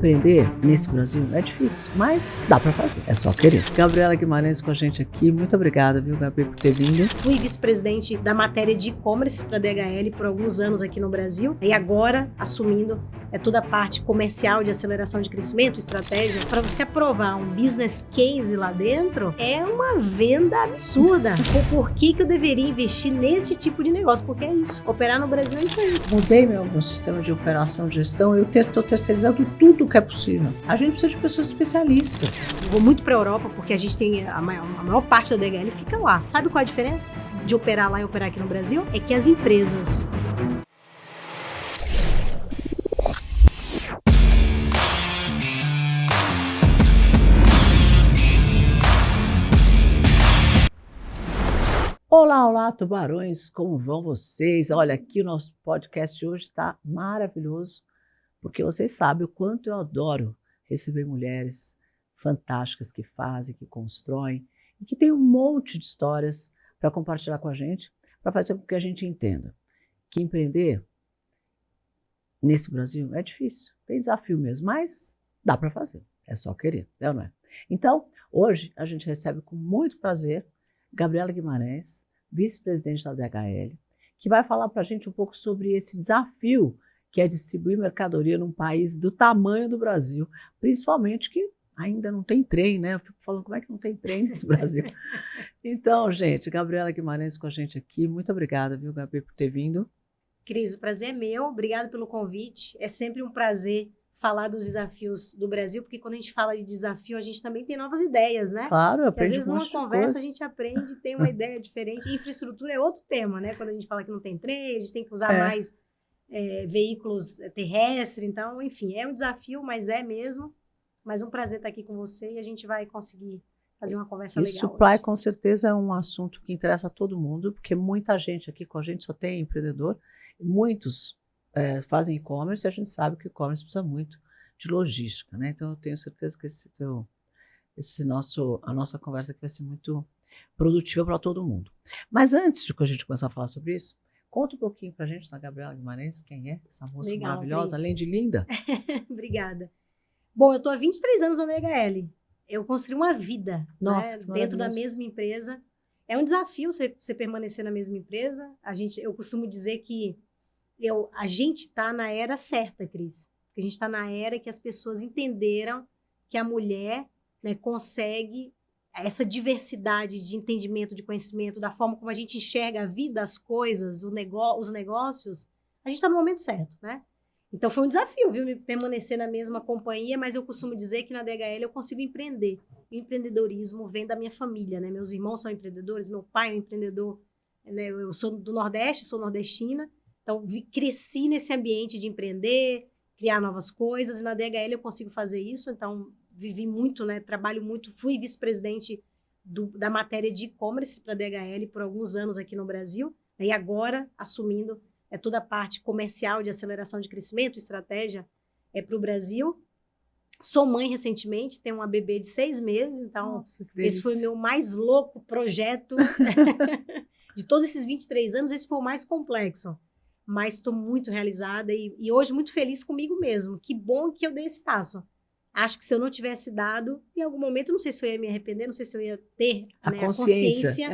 Empreender nesse Brasil é difícil, mas dá para fazer, é só querer. Gabriela Guimarães com a gente aqui, muito obrigada, viu, Gabi, por ter vindo. Fui vice-presidente da matéria de e-commerce para a DHL por alguns anos aqui no Brasil, e agora assumindo toda a parte comercial de aceleração de crescimento, estratégia. Para você aprovar um business case lá dentro, é uma venda absurda. Por que eu deveria investir nesse tipo de negócio? Porque é isso, operar no Brasil é isso aí. Mudei meu sistema de operação, de gestão, eu estou terceirizando tudo que é possível. A gente precisa de pessoas especialistas. Eu vou muito para a Europa porque a gente tem a maior parte da DHL fica lá. Sabe qual é a diferença de operar lá e operar aqui no Brasil? É que as empresas... Olá, tubarões, como vão vocês? Olha, aqui o nosso podcast hoje está maravilhoso, porque vocês sabem o quanto eu adoro receber mulheres fantásticas que fazem, que constroem e que têm um monte de histórias para compartilhar com a gente, para fazer com que a gente entenda que empreender nesse Brasil é difícil, tem desafio mesmo, mas dá para fazer, é só querer, não é? Então, hoje a gente recebe com muito prazer Gabriela Guimarães, vice-presidente da DHL, que vai falar para a gente um pouco sobre esse desafio que é distribuir mercadoria num país do tamanho do Brasil, principalmente que ainda não tem trem, né? Eu fico falando, como é que não tem trem nesse Brasil? Então, gente, Gabriela Guimarães com a gente aqui, muito obrigada, viu, Gabi, por ter vindo. Cris, o prazer é meu, obrigada pelo convite, é sempre um prazer falar dos desafios do Brasil, porque quando a gente fala de desafio, a gente também tem novas ideias, né? Claro, eu aprendi às vezes um monte numa de conversa coisa. a gente aprende e tem uma ideia diferente. Infraestrutura é outro tema, né? Quando a gente fala que não tem trem, a gente tem que usar mais veículos terrestres, então, enfim, é um desafio, mas é mesmo. Mas um prazer estar aqui com você e a gente vai conseguir fazer uma conversa legal. E supply, hoje. com certeza, é um assunto que interessa a todo mundo, porque muita gente aqui com a gente só tem empreendedor, muitos fazem e-commerce e a gente sabe que o e-commerce precisa muito de logística, né? Então eu tenho certeza que a nossa conversa aqui vai ser muito produtiva para todo mundo. Mas antes de que a gente começar a falar sobre isso, conta um pouquinho para a gente da Gabriela Guimarães, quem é essa moça Legal, maravilhosa, Cris. além de linda. Obrigada. Bom, eu estou há 23 anos na DHL. Eu construí uma vida, Nossa, né, que dentro da maravilhoso. mesma empresa. É um desafio você permanecer na mesma empresa. Eu costumo dizer que a gente está na era certa, Cris. Porque a gente está na era que as pessoas entenderam que a mulher, né, consegue essa diversidade de entendimento, de conhecimento, da forma como a gente enxerga a vida, as coisas, os negócios. A gente está no momento certo, né? Então foi um desafio, viu, me permanecer na mesma companhia, mas eu costumo dizer que na DHL eu consigo empreender. O empreendedorismo vem da minha família, né? Meus irmãos são empreendedores, meu pai é um empreendedor, né? Eu sou do Nordeste, sou nordestina, então cresci nesse ambiente de empreender, criar novas coisas, e na DHL eu consigo fazer isso, então vivi muito, né? Trabalho muito, fui vice-presidente da matéria de e-commerce para a DHL por alguns anos aqui no Brasil, né? E agora assumindo toda a parte comercial de aceleração de crescimento, estratégia para o Brasil. Sou mãe recentemente, tenho uma bebê de 6 meses, então Nossa, que esse foi o delícia. meu mais louco projeto de todos esses 23 anos, esse foi o mais complexo. Mas estou muito realizada e hoje muito feliz comigo mesmo. Que bom que eu dei esse passo. Acho que se eu não tivesse dado, em algum momento, não sei se eu ia me arrepender, não sei se eu ia ter A consciência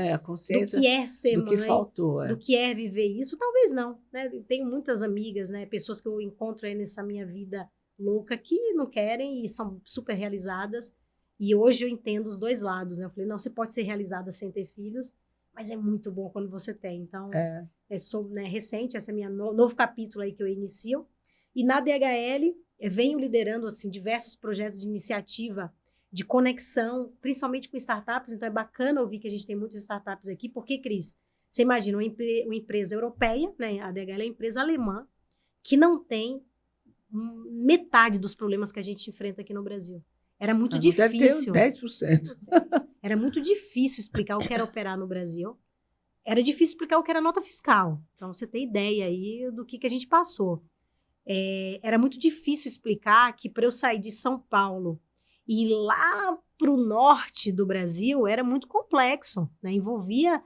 do que é ser do que mãe, faltou. do que é viver isso. Talvez não, né? Tenho muitas amigas, né? Pessoas que eu encontro aí nessa minha vida louca que não querem e são super realizadas. E hoje eu entendo os dois lados, né? Eu falei, não, você pode ser realizada sem ter filhos, mas é muito bom quando você tem. Então, né, recente, esse é meu novo capítulo aí que eu inicio. E na DHL, venho liderando assim, diversos projetos de iniciativa, de conexão, principalmente com startups. Então, é bacana ouvir que a gente tem muitas startups aqui. Porque, Cris, você imagina uma empresa europeia, né? A DHL é uma empresa alemã, que não tem metade dos problemas que a gente enfrenta aqui no Brasil. Era muito difícil. Deve ter 10%. Era muito difícil explicar o que era operar no Brasil. Era difícil explicar o que era nota fiscal. Então, você tem ideia aí do que a gente passou. Era muito difícil explicar que para eu sair de São Paulo e ir lá para o norte do Brasil era muito complexo, né? Envolvia...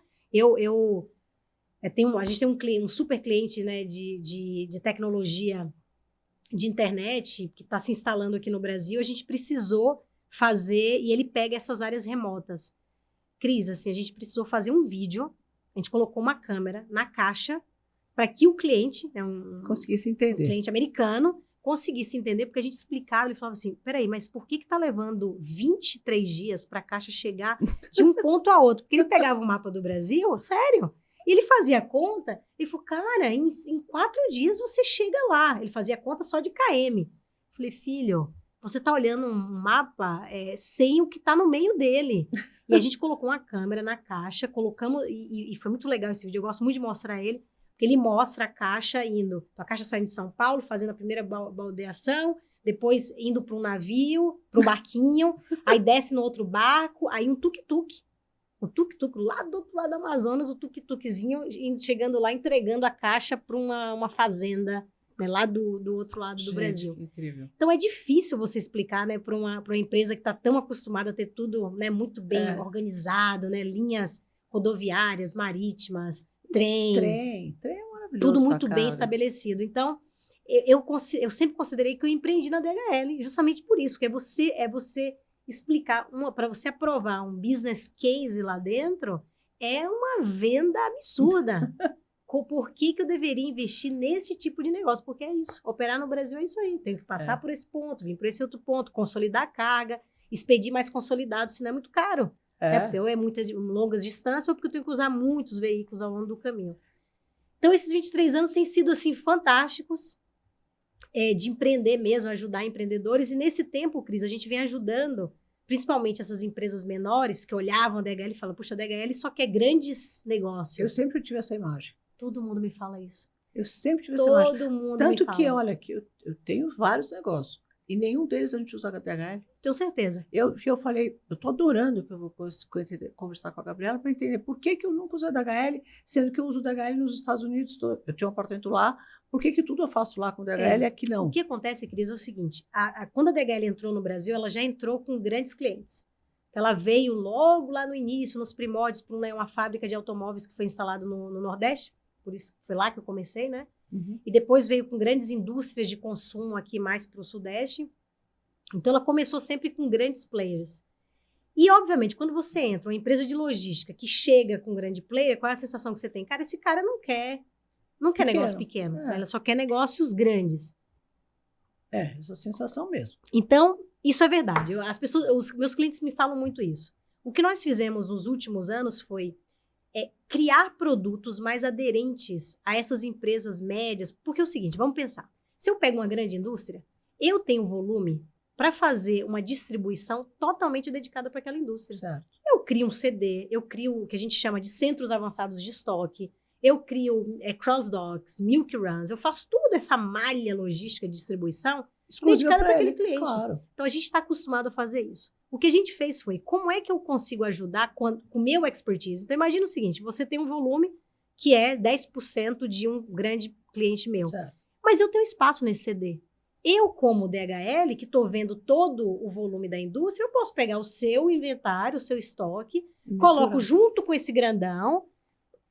a gente tem um super cliente, né, de tecnologia de internet que está se instalando aqui no Brasil, a gente precisou fazer, e ele pega essas áreas remotas. Cris, assim, a gente precisou fazer um vídeo, a gente colocou uma câmera na caixa para que o cliente, né, conseguisse entender. Um cliente americano, conseguisse entender, porque a gente explicava, ele falava assim, peraí, mas por que tá levando 23 dias para a caixa chegar de um ponto a outro? Porque ele pegava o mapa do Brasil, sério, e ele fazia a conta, ele falou, cara, em 4 dias você chega lá. Ele fazia a conta só de km. Eu falei, filho, você tá olhando um mapa sem o que tá no meio dele. E a gente colocou uma câmera na caixa, colocamos, e foi muito legal esse vídeo, eu gosto muito de mostrar ele, porque ele mostra a caixa indo, então a caixa saindo de São Paulo, fazendo a primeira baldeação, depois indo para um navio, para um barquinho, aí desce no outro barco, aí um tuk-tuk lá do outro lado do Amazonas, o tuk-tukzinho chegando lá, entregando a caixa para uma fazenda, né, lá do outro lado do Brasil. Incrível. Então é difícil você explicar, né, para uma empresa que está tão acostumada a ter tudo, né, muito bem organizado, né, linhas rodoviárias, marítimas, trem é maravilhoso, tudo muito bem estabelecido. Então eu sempre considerei que eu empreendi na DHL justamente por isso, porque você explicar, para você aprovar um business case lá dentro, é uma venda absurda. Por que eu deveria investir nesse tipo de negócio? Porque é isso. Operar no Brasil é isso aí. Tem que passar por esse ponto, vir por esse outro ponto, consolidar a carga, expedir mais consolidado, senão é muito caro. Porque ou é muitas longas distâncias, ou porque eu tenho que usar muitos veículos ao longo do caminho. Então, esses 23 anos têm sido, assim, fantásticos, de empreender mesmo, ajudar empreendedores. E nesse tempo, Cris, a gente vem ajudando, principalmente essas empresas menores que olhavam a DHL e falam, puxa, a DHL só quer grandes negócios. Eu sempre tive essa imagem. Todo mundo me fala isso. Eu sempre tive essa imagem. Todo mundo Tanto me fala. que, olha, que eu tenho vários negócios. E nenhum deles a gente usa a DHL. Tenho certeza. Eu falei, eu tô adorando que eu vou conversar com a Gabriela para entender por que eu nunca uso a DHL, sendo que eu uso a DHL nos Estados Unidos. Eu tinha um apartamento lá, por que tudo eu faço lá com a DHL e aqui não? O que acontece, Cris, é o seguinte, quando a DHL entrou no Brasil, ela já entrou com grandes clientes. Então, ela veio logo lá no início, nos primórdios, para uma fábrica de automóveis que foi instalada no Nordeste, por isso foi lá que eu comecei, né? Uhum. E depois veio com grandes indústrias de consumo aqui mais para o Sudeste. Então, ela começou sempre com grandes players. E, obviamente, quando você entra uma empresa de logística que chega com um grande player, qual é a sensação que você tem? Cara, esse cara não quer negócio pequeno. Ela só quer negócios grandes. Essa sensação mesmo. Então, isso é verdade. Os meus clientes me falam muito isso. O que nós fizemos nos últimos anos foi criar produtos mais aderentes a essas empresas médias, porque é o seguinte, vamos pensar, se eu pego uma grande indústria, eu tenho volume para fazer uma distribuição totalmente dedicada para aquela indústria. Certo. Eu crio um CD, eu crio o que a gente chama de centros avançados de estoque, eu crio cross-docks, milk runs, eu faço toda essa malha logística de distribuição dedicada para aquele cliente. Claro. Então, a gente está acostumado a fazer isso. O que a gente fez foi, como é que eu consigo ajudar com o meu expertise? Então, imagina o seguinte, você tem um volume que é 10% de um grande cliente meu. Certo. Mas eu tenho espaço nesse CD. Eu, como DHL, que estou vendo todo o volume da indústria, eu posso pegar o seu inventário, o seu estoque, coloco junto com esse grandão,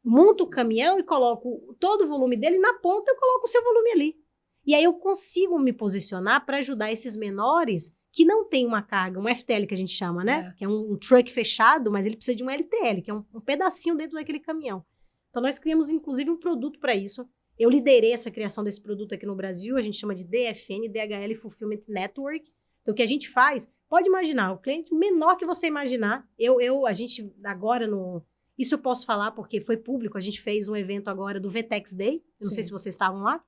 monto o caminhão e coloco todo o volume dele, na ponta eu coloco o seu volume ali. E aí eu consigo me posicionar para ajudar esses menores que não tem uma carga, um FTL que a gente chama, né? Que é um truck fechado, mas ele precisa de um LTL, que é um pedacinho dentro daquele caminhão. Então, nós criamos, inclusive, um produto para isso. Eu liderei essa criação desse produto aqui no Brasil, a gente chama de DFN, DHL Fulfillment Network. Então, o que a gente faz, pode imaginar, o cliente menor que você imaginar, a gente agora isso eu posso falar porque foi público, a gente fez um evento agora do VTEX Day, eu não sei se vocês estavam lá.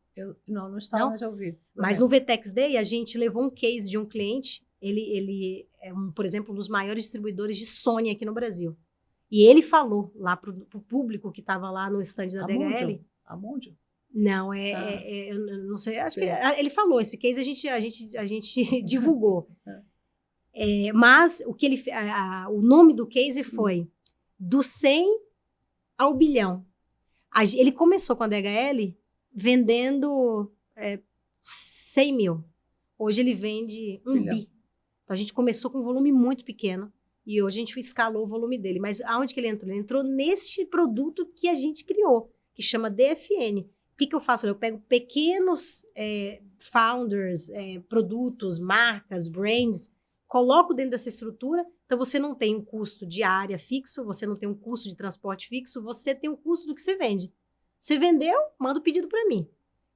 Não estava, mas eu vi. Mas no VTEX Day, a gente levou um case de um cliente, ele é, por exemplo, um dos maiores distribuidores de Sony aqui no Brasil. E ele falou lá para o público que estava lá no stand da DHL. A Mondial? Não, eu não sei, acho que ele falou, esse case a gente divulgou. Mas o nome do case foi do 100 ao bilhão. Ele começou com a DHL vendendo 100 mil. Hoje ele vende 1 bi. Então, a gente começou com um volume muito pequeno e hoje a gente escalou o volume dele. Mas aonde que ele entrou? Ele entrou neste produto que a gente criou, que chama DFN. O que eu faço? Eu pego pequenos founders, produtos, marcas, brands, coloco dentro dessa estrutura. Então, você não tem um custo de área fixo, você não tem um custo de transporte fixo, você tem um custo do que você vende. Você vendeu, manda o pedido para mim.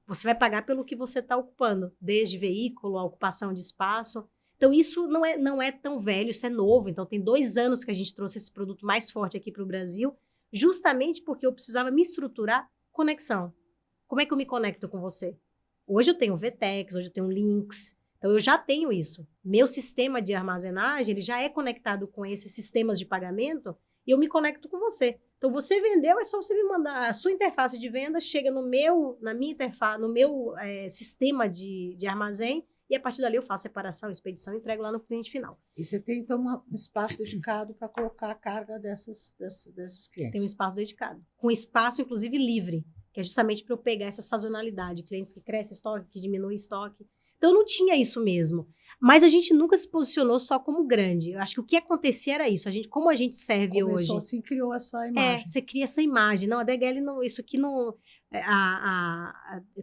Você vai pagar pelo que você está ocupando, desde veículo, a ocupação de espaço. Então, isso não é tão velho, isso é novo. Então, tem 2 anos que a gente trouxe esse produto mais forte aqui para o Brasil, justamente porque eu precisava me estruturar conexão. Como é que eu me conecto com você? Hoje eu tenho Vtex, hoje eu tenho Links, então eu já tenho isso. Meu sistema de armazenagem, ele já é conectado com esses sistemas de pagamento e eu me conecto com você. Então você vendeu, é só você me mandar a sua interface de venda, chega na minha interface, no meu sistema de armazém, e a partir dali eu faço separação, expedição e entrego lá no cliente final. E você tem, então, um espaço dedicado para colocar a carga desses clientes? Tem um espaço dedicado, com espaço, inclusive, livre, que é justamente para eu pegar essa sazonalidade, clientes que crescem estoque, que diminuem estoque. Então, não tinha isso mesmo. Mas a gente nunca se posicionou só como grande. Eu acho que o que acontecia era isso. Como a gente serve hoje... Começou assim, criou essa imagem. Você cria essa imagem. Não, a DHL, não, isso aqui não...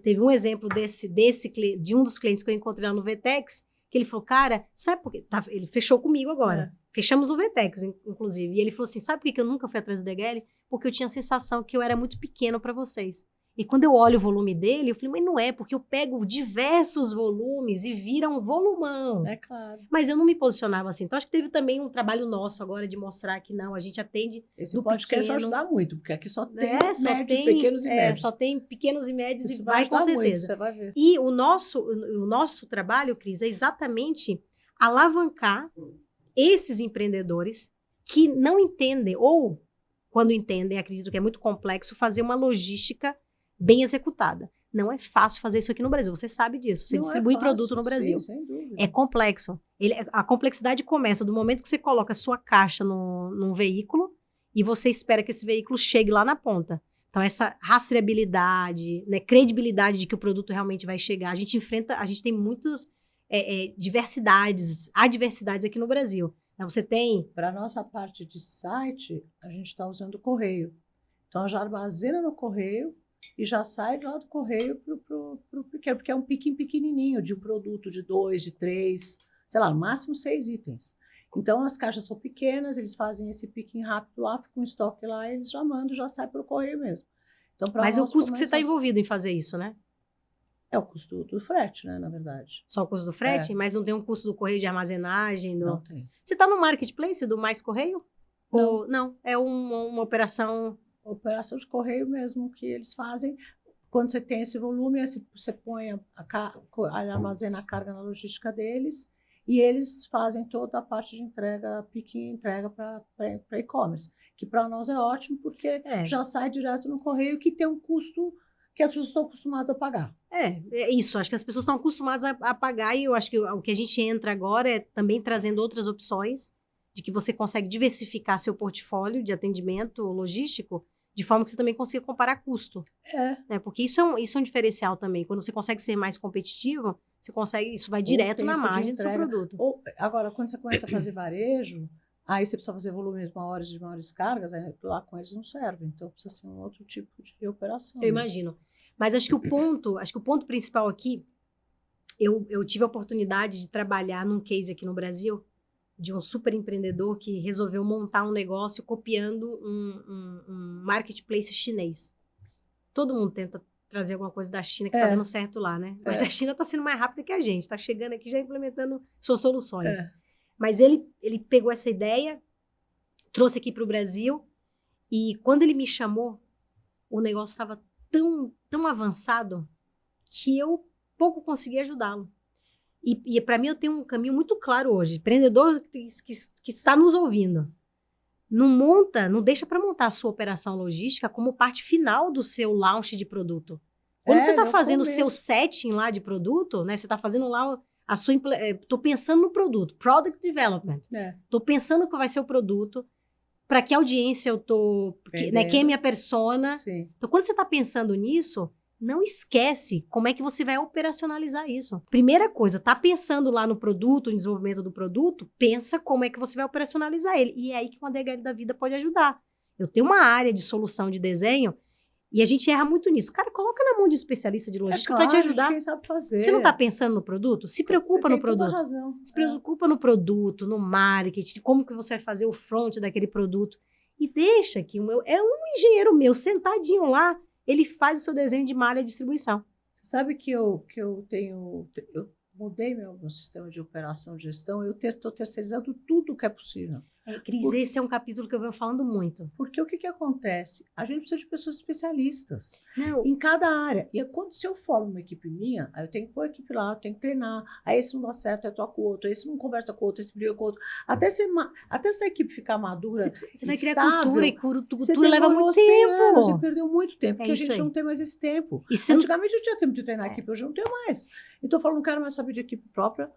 Teve um exemplo de um dos clientes que eu encontrei lá no Vtex, que ele falou, cara, sabe por quê? Ele fechou comigo agora. Fechamos no Vtex, inclusive. E ele falou assim, sabe por que eu nunca fui atrás do DHL? Porque eu tinha a sensação que eu era muito pequeno para vocês. E quando eu olho o volume dele, eu falei, mas não é, porque eu pego diversos volumes e vira um volumão. É claro. Mas eu não me posicionava assim. Então, acho que teve também um trabalho nosso agora de mostrar que não, a gente atende esse podcast vai ajudar muito, porque aqui só tem médios, pequenos e médios. Só tem pequenos e médios isso e vai com certeza. Muito, você vai ver. E o nosso trabalho, Cris, é exatamente alavancar esses empreendedores que não entendem, ou quando entendem, acredito que é muito complexo, fazer uma logística bem executada. Não é fácil fazer isso aqui no Brasil, você sabe disso. Você distribui produto no Brasil. Sim, sem dúvida. É complexo. A complexidade começa do momento que você coloca a sua caixa num veículo e você espera que esse veículo chegue lá na ponta. Então, essa rastreabilidade, né, credibilidade de que o produto realmente vai chegar. A gente tem muitas adversidades aqui no Brasil. Então, você tem... Para a nossa parte de site, a gente está usando o correio. Então, já armazena no correio e já sai lá do correio para o pequeno, porque é um piquinho pequenininho de um produto de 2, de 3, sei lá, no máximo 6 itens. Então, as caixas são pequenas, eles fazem esse piquinho rápido lá, fica um estoque lá, eles já mandam, já sai para o correio mesmo. Então, mas é o custo que você está envolvido em fazer isso, né? É o custo do frete, né, na verdade. Só o custo do frete? Mas não tem um custo do correio de armazenagem? Não tem. Você está no marketplace do Mais Correio? Não. Não, é uma operação... Operação de correio mesmo que eles fazem. Quando você tem esse volume, você põe armazena a carga na logística deles e eles fazem toda a parte de entrega, piquinho entrega para e-commerce, que para nós é ótimo porque já sai direto no correio, que tem um custo que as pessoas estão acostumadas a pagar. É isso, acho que as pessoas estão acostumadas a pagar e eu acho que o que a gente entra agora é também trazendo outras opções de que você consegue diversificar seu portfólio de atendimento logístico de forma que você também consiga comparar custo. Porque isso é um diferencial também. Quando você consegue ser mais competitivo, isso vai direto na margem do seu produto. Agora, quando você começa a fazer varejo, aí você precisa fazer volumes maiores de maiores cargas, aí lá com eles não serve. Então, precisa ser um outro tipo de operação. Eu imagino. Mas acho que o ponto principal aqui, eu tive a oportunidade de trabalhar num case aqui no Brasil, de um super empreendedor que resolveu montar um negócio copiando um marketplace chinês. Todo mundo tenta trazer alguma coisa da China que está dando certo lá, né? Mas a China está sendo mais rápida que a gente, está chegando aqui já implementando suas soluções. Mas ele pegou essa ideia, trouxe aqui para o Brasil e quando ele me chamou, o negócio estava tão avançado que eu pouco consegui ajudá-lo. E para mim eu tenho um caminho muito claro hoje. Empreendedor que está nos ouvindo, não deixa para montar a sua operação logística como parte final do seu launch de produto. Quando você está fazendo o seu setting lá de produto, né? Você está fazendo lá a sua... Estou pensando no produto, product development. Estou pensando o que vai ser o produto, para que audiência eu estou... Né, quem é minha persona. Sim. Então, quando você está pensando nisso... Não esquece como é que você vai operacionalizar isso. Primeira coisa, tá pensando lá no produto, no desenvolvimento do produto, pensa como é que você vai operacionalizar ele. E é aí que uma DHL da vida pode ajudar. Eu tenho uma área de solução de desenho E a gente erra muito nisso. Cara, coloca na mão de um especialista de logística para te ajudar. Quem sabe fazer. Você não está pensando no produto? Se preocupa no produto. Toda razão. Se preocupa no produto, no marketing, como que você vai fazer o front daquele produto. E deixa que um engenheiro meu sentadinho lá, ele faz o seu desenho de malha e distribuição. Você sabe que eu mudei meu sistema de operação de gestão, eu estou terceirizando tudo que é possível. Cris, esse é um capítulo que eu venho falando muito. Porque o que acontece? A gente precisa de pessoas especialistas Não. em cada área. E se eu formo uma equipe minha, aí eu tenho que pôr a equipe lá, eu tenho que treinar. Aí esse não dá certo, eu toco o outro. Esse não conversa com o outro, esse briga com o outro. Até essa equipe ficar madura, você vai criar cultura, e cultura leva muito tempo. Você tempo. perdeu muito tempo, porque a gente não tem mais esse tempo. Antigamente eu tinha tempo de treinar a equipe, hoje eu não tenho mais. Então eu falo, não quero mais saber de equipe própria.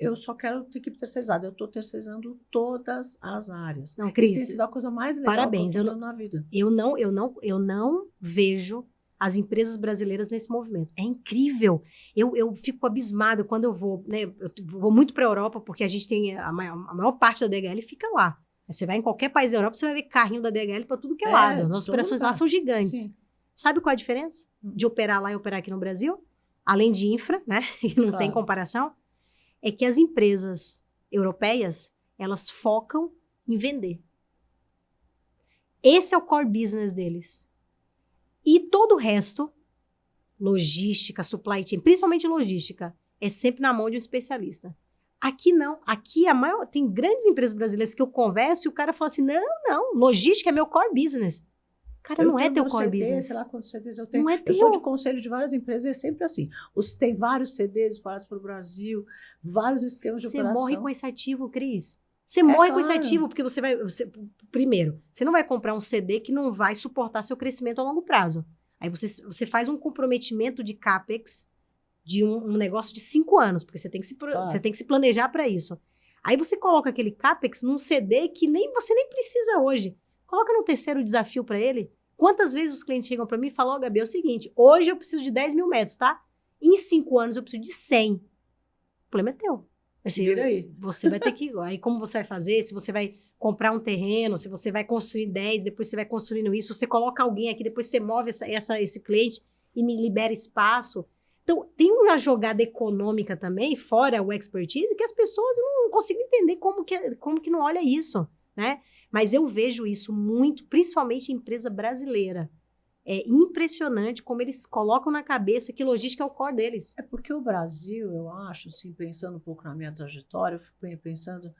Eu só quero ter equipe terceirizada. Eu estou terceirizando todas as áreas. Não, Cris, tem sido a coisa mais legal parabéns, que eu estou fazendo na vida. Eu não vejo as empresas brasileiras nesse movimento. É incrível. Eu fico abismada quando eu vou, né? Eu vou muito para a Europa, porque a gente tem a maior parte da DHL fica lá. Você vai em qualquer país da Europa, você vai ver carrinho da DHL para tudo que é lado. As nossas operações lá são gigantes. Sim. Sabe qual é a diferença de operar lá e operar aqui no Brasil? Além de infra, né? Que não tem comparação. É que as empresas europeias, elas focam em vender. Esse é o core business deles. E todo o resto, logística, supply chain, principalmente logística, é sempre na mão de um especialista. Aqui não. Aqui tem grandes empresas brasileiras que eu converso e o cara fala assim, não, logística é meu core business. Cara, não é teu core business. Sei lá quantos CDs eu tenho. Não é teu. Eu sou de conselho de várias empresas, é sempre assim. Tem vários CDs espalhados pelo Brasil, vários esquemas de operação. Você morre com esse ativo, Cris. Você morre com esse ativo, porque primeiro, você não vai comprar um CD que não vai suportar seu crescimento a longo prazo. Aí você faz um comprometimento de CAPEX de um negócio de 5 anos, porque você tem que se planejar para isso. Aí você coloca aquele CAPEX num CD que você nem precisa hoje. Coloca no terceiro desafio para ele. Quantas vezes os clientes chegam para mim e falam, Gabi, é o seguinte, hoje eu preciso de 10 mil metros, tá? Em 5 anos eu preciso de 100. O problema é teu. Assim, aí. Você vai ter que... Aí como você vai fazer? Se você vai comprar um terreno, se você vai construir 10, depois você vai construindo isso, você coloca alguém aqui, depois você move esse cliente e me libera espaço. Então, tem uma jogada econômica também, fora o expertise, que as pessoas não conseguem entender como que não olha isso, né? Mas eu vejo isso muito, principalmente em empresa brasileira. É impressionante como eles colocam na cabeça que logística é o core deles. É porque o Brasil, eu acho, assim, pensando um pouco na minha trajetória, eu fico pensando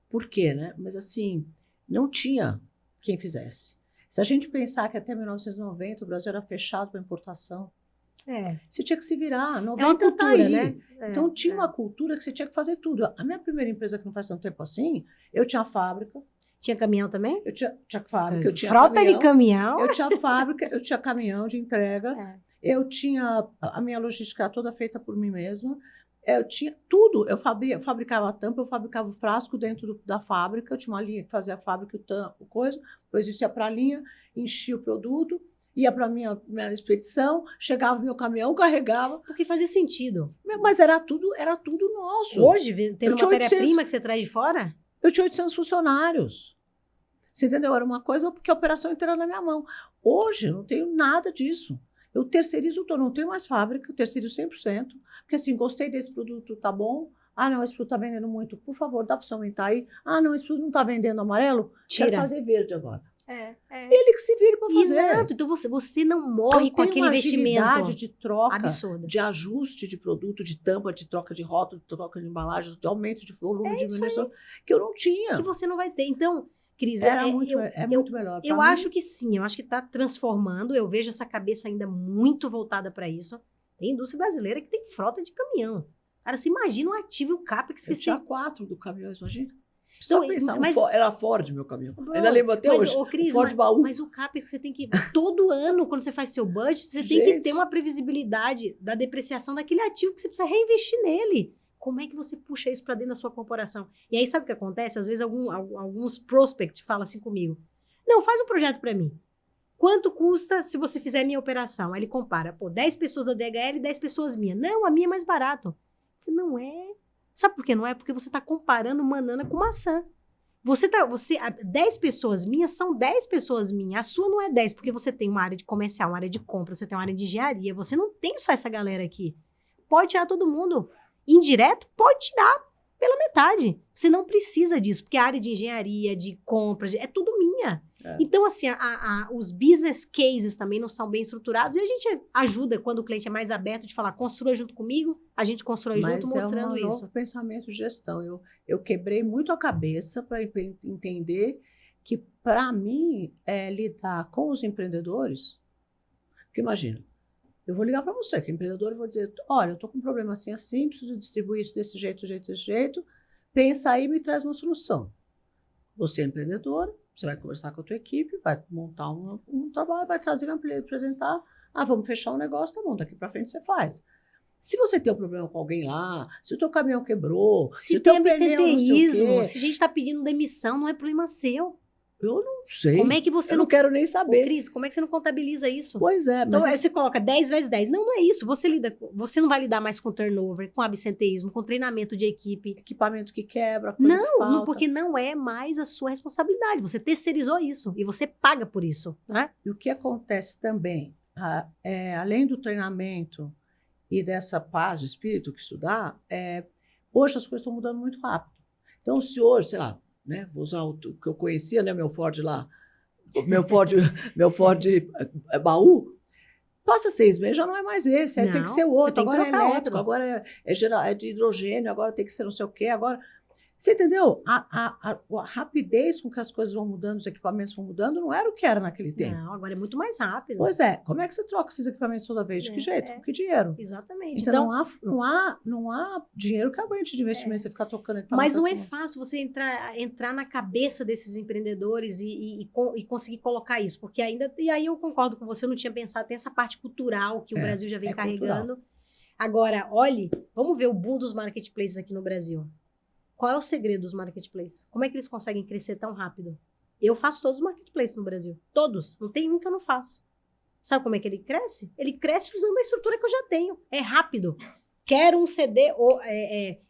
por quê, né? Mas assim, não tinha quem fizesse. Se a gente pensar que até 1990 o Brasil era fechado para importação, você tinha que se virar. 90 é uma cultura, tá aí. né? Então tinha uma cultura que você tinha que fazer tudo. A minha primeira empresa, que não faz tanto tempo assim, eu tinha fábrica. Tinha caminhão também? Eu tinha fábrica, eu tinha frota caminhão, de caminhão? Eu tinha fábrica, eu tinha caminhão de entrega, eu tinha... A minha logística era toda feita por mim mesma, eu tinha tudo. Eu fabricava a tampa, eu fabricava o frasco dentro da fábrica, eu tinha uma linha que fazia a fábrica, o coisa, depois isso ia para a linha, enchia o produto, ia para a minha expedição, chegava o meu caminhão, carregava. Porque fazia sentido. Mas era tudo nosso. Hoje, tendo matéria-prima que você traz de fora? Eu tinha 800 funcionários. Você entendeu? Era uma coisa porque a operação inteira na minha mão. Hoje, eu não tenho nada disso. Eu terceirizo tudo, não tenho mais fábrica, eu terceirizo 100%. Porque assim, gostei desse produto, tá bom? Ah, não, esse produto tá vendendo muito. Por favor, dá para você aumentar aí? Ah, não, esse produto não tá vendendo amarelo? Tira. Quero fazer verde agora. Ele que se vire para fazer. Exato. Então você não morre com aquele investimento. Agilidade de troca, absurda, de ajuste de produto, de tampa, de troca de rótulo, de troca de embalagem, de aumento de volume, de diminuição, que eu não tinha. Que você não vai ter. Então, Cris, muito melhor. Eu acho que sim, eu acho que está transformando. Eu vejo essa cabeça ainda muito voltada para isso. Tem indústria brasileira que tem frota de caminhão. Cara, você imagina o ativo e o CAPEX que você... tinha 4 do caminhão, imagina. Então, pensar, era Ford meu caminhão. Ainda lembro até hoje. Cris, Ford baú. Mas o CAPEX você tem que... Todo ano, quando você faz seu budget, você tem que ter uma previsibilidade da depreciação daquele ativo que você precisa reinvestir nele. Como é que você puxa isso para dentro da sua corporação? E aí, sabe o que acontece? Às vezes, alguns prospects falam assim comigo. Não, faz um projeto para mim. Quanto custa se você fizer a minha operação? Aí ele compara. 10 pessoas da DHL e 10 pessoas minha. Não, a minha é mais barato. Eu falei, não é... Sabe por que não é? Porque você está comparando banana com maçã. Você, 10 pessoas minhas são 10 pessoas minhas. A sua não é 10, porque você tem uma área de comercial, uma área de compra, você tem uma área de engenharia. Você não tem só essa galera aqui. Pode tirar todo mundo. Indireto, pode tirar pela metade. Você não precisa disso, porque a área de engenharia, de compras, é tudo minha. Então, assim, os business cases também não são bem estruturados e a gente ajuda quando o cliente é mais aberto de falar, construa junto comigo, a gente constrói junto mostrando isso. Mas é um novo pensamento de gestão. Eu quebrei muito a cabeça para entender que, para mim, lidar com os empreendedores... Porque imagina, eu vou ligar para você, que é empreendedor, e vou dizer, olha, eu estou com um problema assim, assim, preciso distribuir isso desse jeito, pensa aí e me traz uma solução. Você é empreendedora, você vai conversar com a tua equipe, vai montar um trabalho, vai trazer, vai apresentar, vamos fechar um negócio, tá bom, daqui para frente você faz. Se você tem um problema com alguém lá, se o teu caminhão quebrou, se tem absenteísmo, se a gente está pedindo demissão, não é problema seu. Eu não sei. Como é que você não quero nem saber. Ô, Cris, como é que você não contabiliza isso? Pois é. Então, aí você coloca 10 vezes 10. Não é isso. Você não vai lidar mais com turnover, com absenteísmo, com treinamento de equipe. Equipamento que quebra, coisa que falta. Porque não é mais a sua responsabilidade. Você terceirizou isso e você paga por isso, né? E o que acontece também, além do treinamento e dessa paz de espírito que isso dá, hoje as coisas estão mudando muito rápido. Então, se hoje, sei lá, né, vou usar o que eu conhecia, né, meu Ford lá, meu Ford baú, passa 6 meses, já não é mais esse, aí tem que ser o outro, agora é elétrico, agora é de hidrogênio, agora tem que ser não sei o quê, agora... Você entendeu? A rapidez com que as coisas vão mudando, os equipamentos vão mudando, não era o que era naquele tempo. Não, agora é muito mais rápido. Pois é. Como é que você troca esses equipamentos toda vez? De que jeito? Com que dinheiro? Exatamente. Então não há dinheiro que aguente de investimento, você ficar trocando equipamento. Mas não é fácil você entrar na cabeça desses empreendedores e conseguir colocar isso, porque ainda... E aí eu concordo com você, eu não tinha pensado, tem essa parte cultural que o Brasil já vem carregando. Cultural. Agora, olhe, vamos ver o boom dos marketplaces aqui no Brasil. Qual é o segredo dos marketplaces? Como é que eles conseguem crescer tão rápido? Eu faço todos os marketplaces no Brasil. Todos. Não tem um que eu não faço. Sabe como é que ele cresce? Ele cresce usando a estrutura que eu já tenho. É rápido. Quero um CD...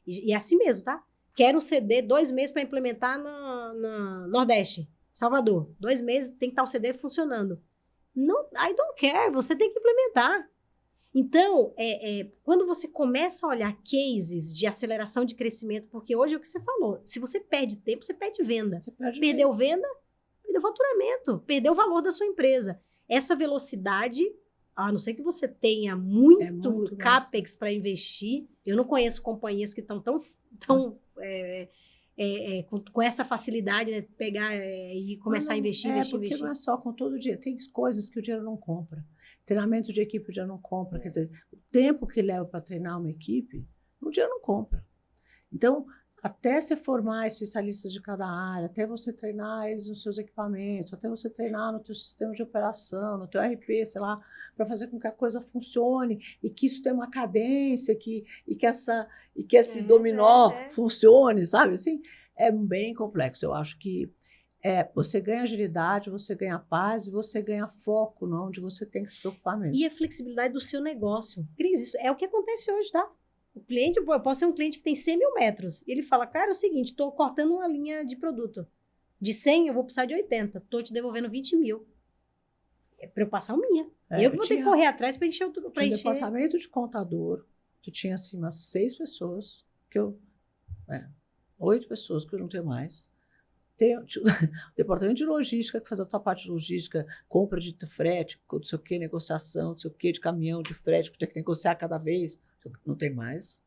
e é assim mesmo, tá? Quero um CD 2 meses para implementar no Nordeste. Salvador. 2 meses tem que estar o CD funcionando. Não, I don't care. Você tem que implementar. Então, quando você começa a olhar cases de aceleração de crescimento, porque hoje é o que você falou, se você perde tempo, você perde venda. Perdeu venda, perdeu faturamento, perdeu o valor da sua empresa. Essa velocidade, a não ser que você tenha muito CAPEX para investir, eu não conheço companhias que estão com essa facilidade, né, pegar e começar a investir. Porque não é só com todo o dinheiro, tem coisas que o dinheiro não compra. Treinamento de equipe o dinheiro não compra. Quer dizer, o tempo que leva para treinar uma equipe, o dinheiro não compra. Então, até você formar especialistas de cada área, até você treinar eles nos seus equipamentos, até você treinar no teu sistema de operação, no teu RP, sei lá, para fazer com que a coisa funcione e que isso tenha uma cadência, que esse dominó funcione, sabe? Assim, é bem complexo. Eu acho que você ganha agilidade, você ganha paz e você ganha foco, não, onde você tem que se preocupar mesmo. E a flexibilidade do seu negócio. Cris, isso é o que acontece hoje, tá? O cliente, eu posso ser um cliente que tem 100 mil metros. E ele fala, cara, é o seguinte, estou cortando uma linha de produto. De 100, eu vou precisar de 80. Estou te devolvendo 20 mil. É preocupação minha. Eu que vou ter que correr atrás para encher o... Tinha um departamento de contador, que tinha, assim, umas 6 pessoas, 8 pessoas, que eu não tenho mais. Tem o departamento de logística, que faz a tua parte de logística, compra de frete, não sei o que, negociação, não sei o que, de caminhão, de frete, que tem que negociar cada vez, não tem mais.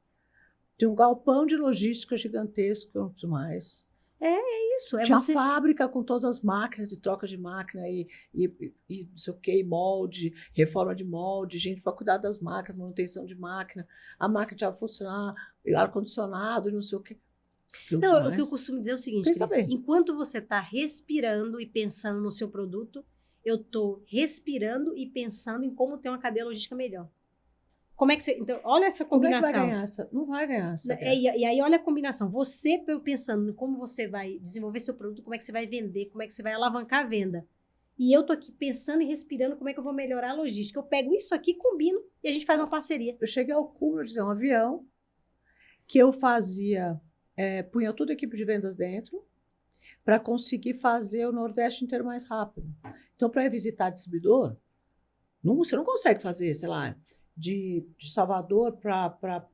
Tem um galpão de logística gigantesco, que eu não preciso mais. É isso. Tinha uma fábrica com todas as máquinas, e troca de máquina, e não sei o que, molde, reforma de molde, gente para cuidar das máquinas, manutenção de máquina, a máquina já funcionar, ar-condicionado, não sei o que. Não, o que eu costumo dizer é o seguinte, Cris, enquanto você está respirando e pensando no seu produto, eu estou respirando e pensando em como ter uma cadeia logística melhor. Como é que você... Então, olha essa combinação. Como é que vai ganhar essa? Não vai ganhar essa. E aí, olha a combinação. Você pensando em como você vai desenvolver seu produto, como é que você vai vender, como é que você vai alavancar a venda. E eu tô aqui pensando e respirando como é que eu vou melhorar a logística. Eu pego isso aqui, combino e a gente faz uma parceria. Eu cheguei ao cúmulo de ter um avião que eu fazia... punha toda a equipe de vendas dentro, para conseguir fazer o Nordeste inteiro mais rápido. Então, para ir visitar distribuidor, você não consegue fazer, sei lá, de Salvador para,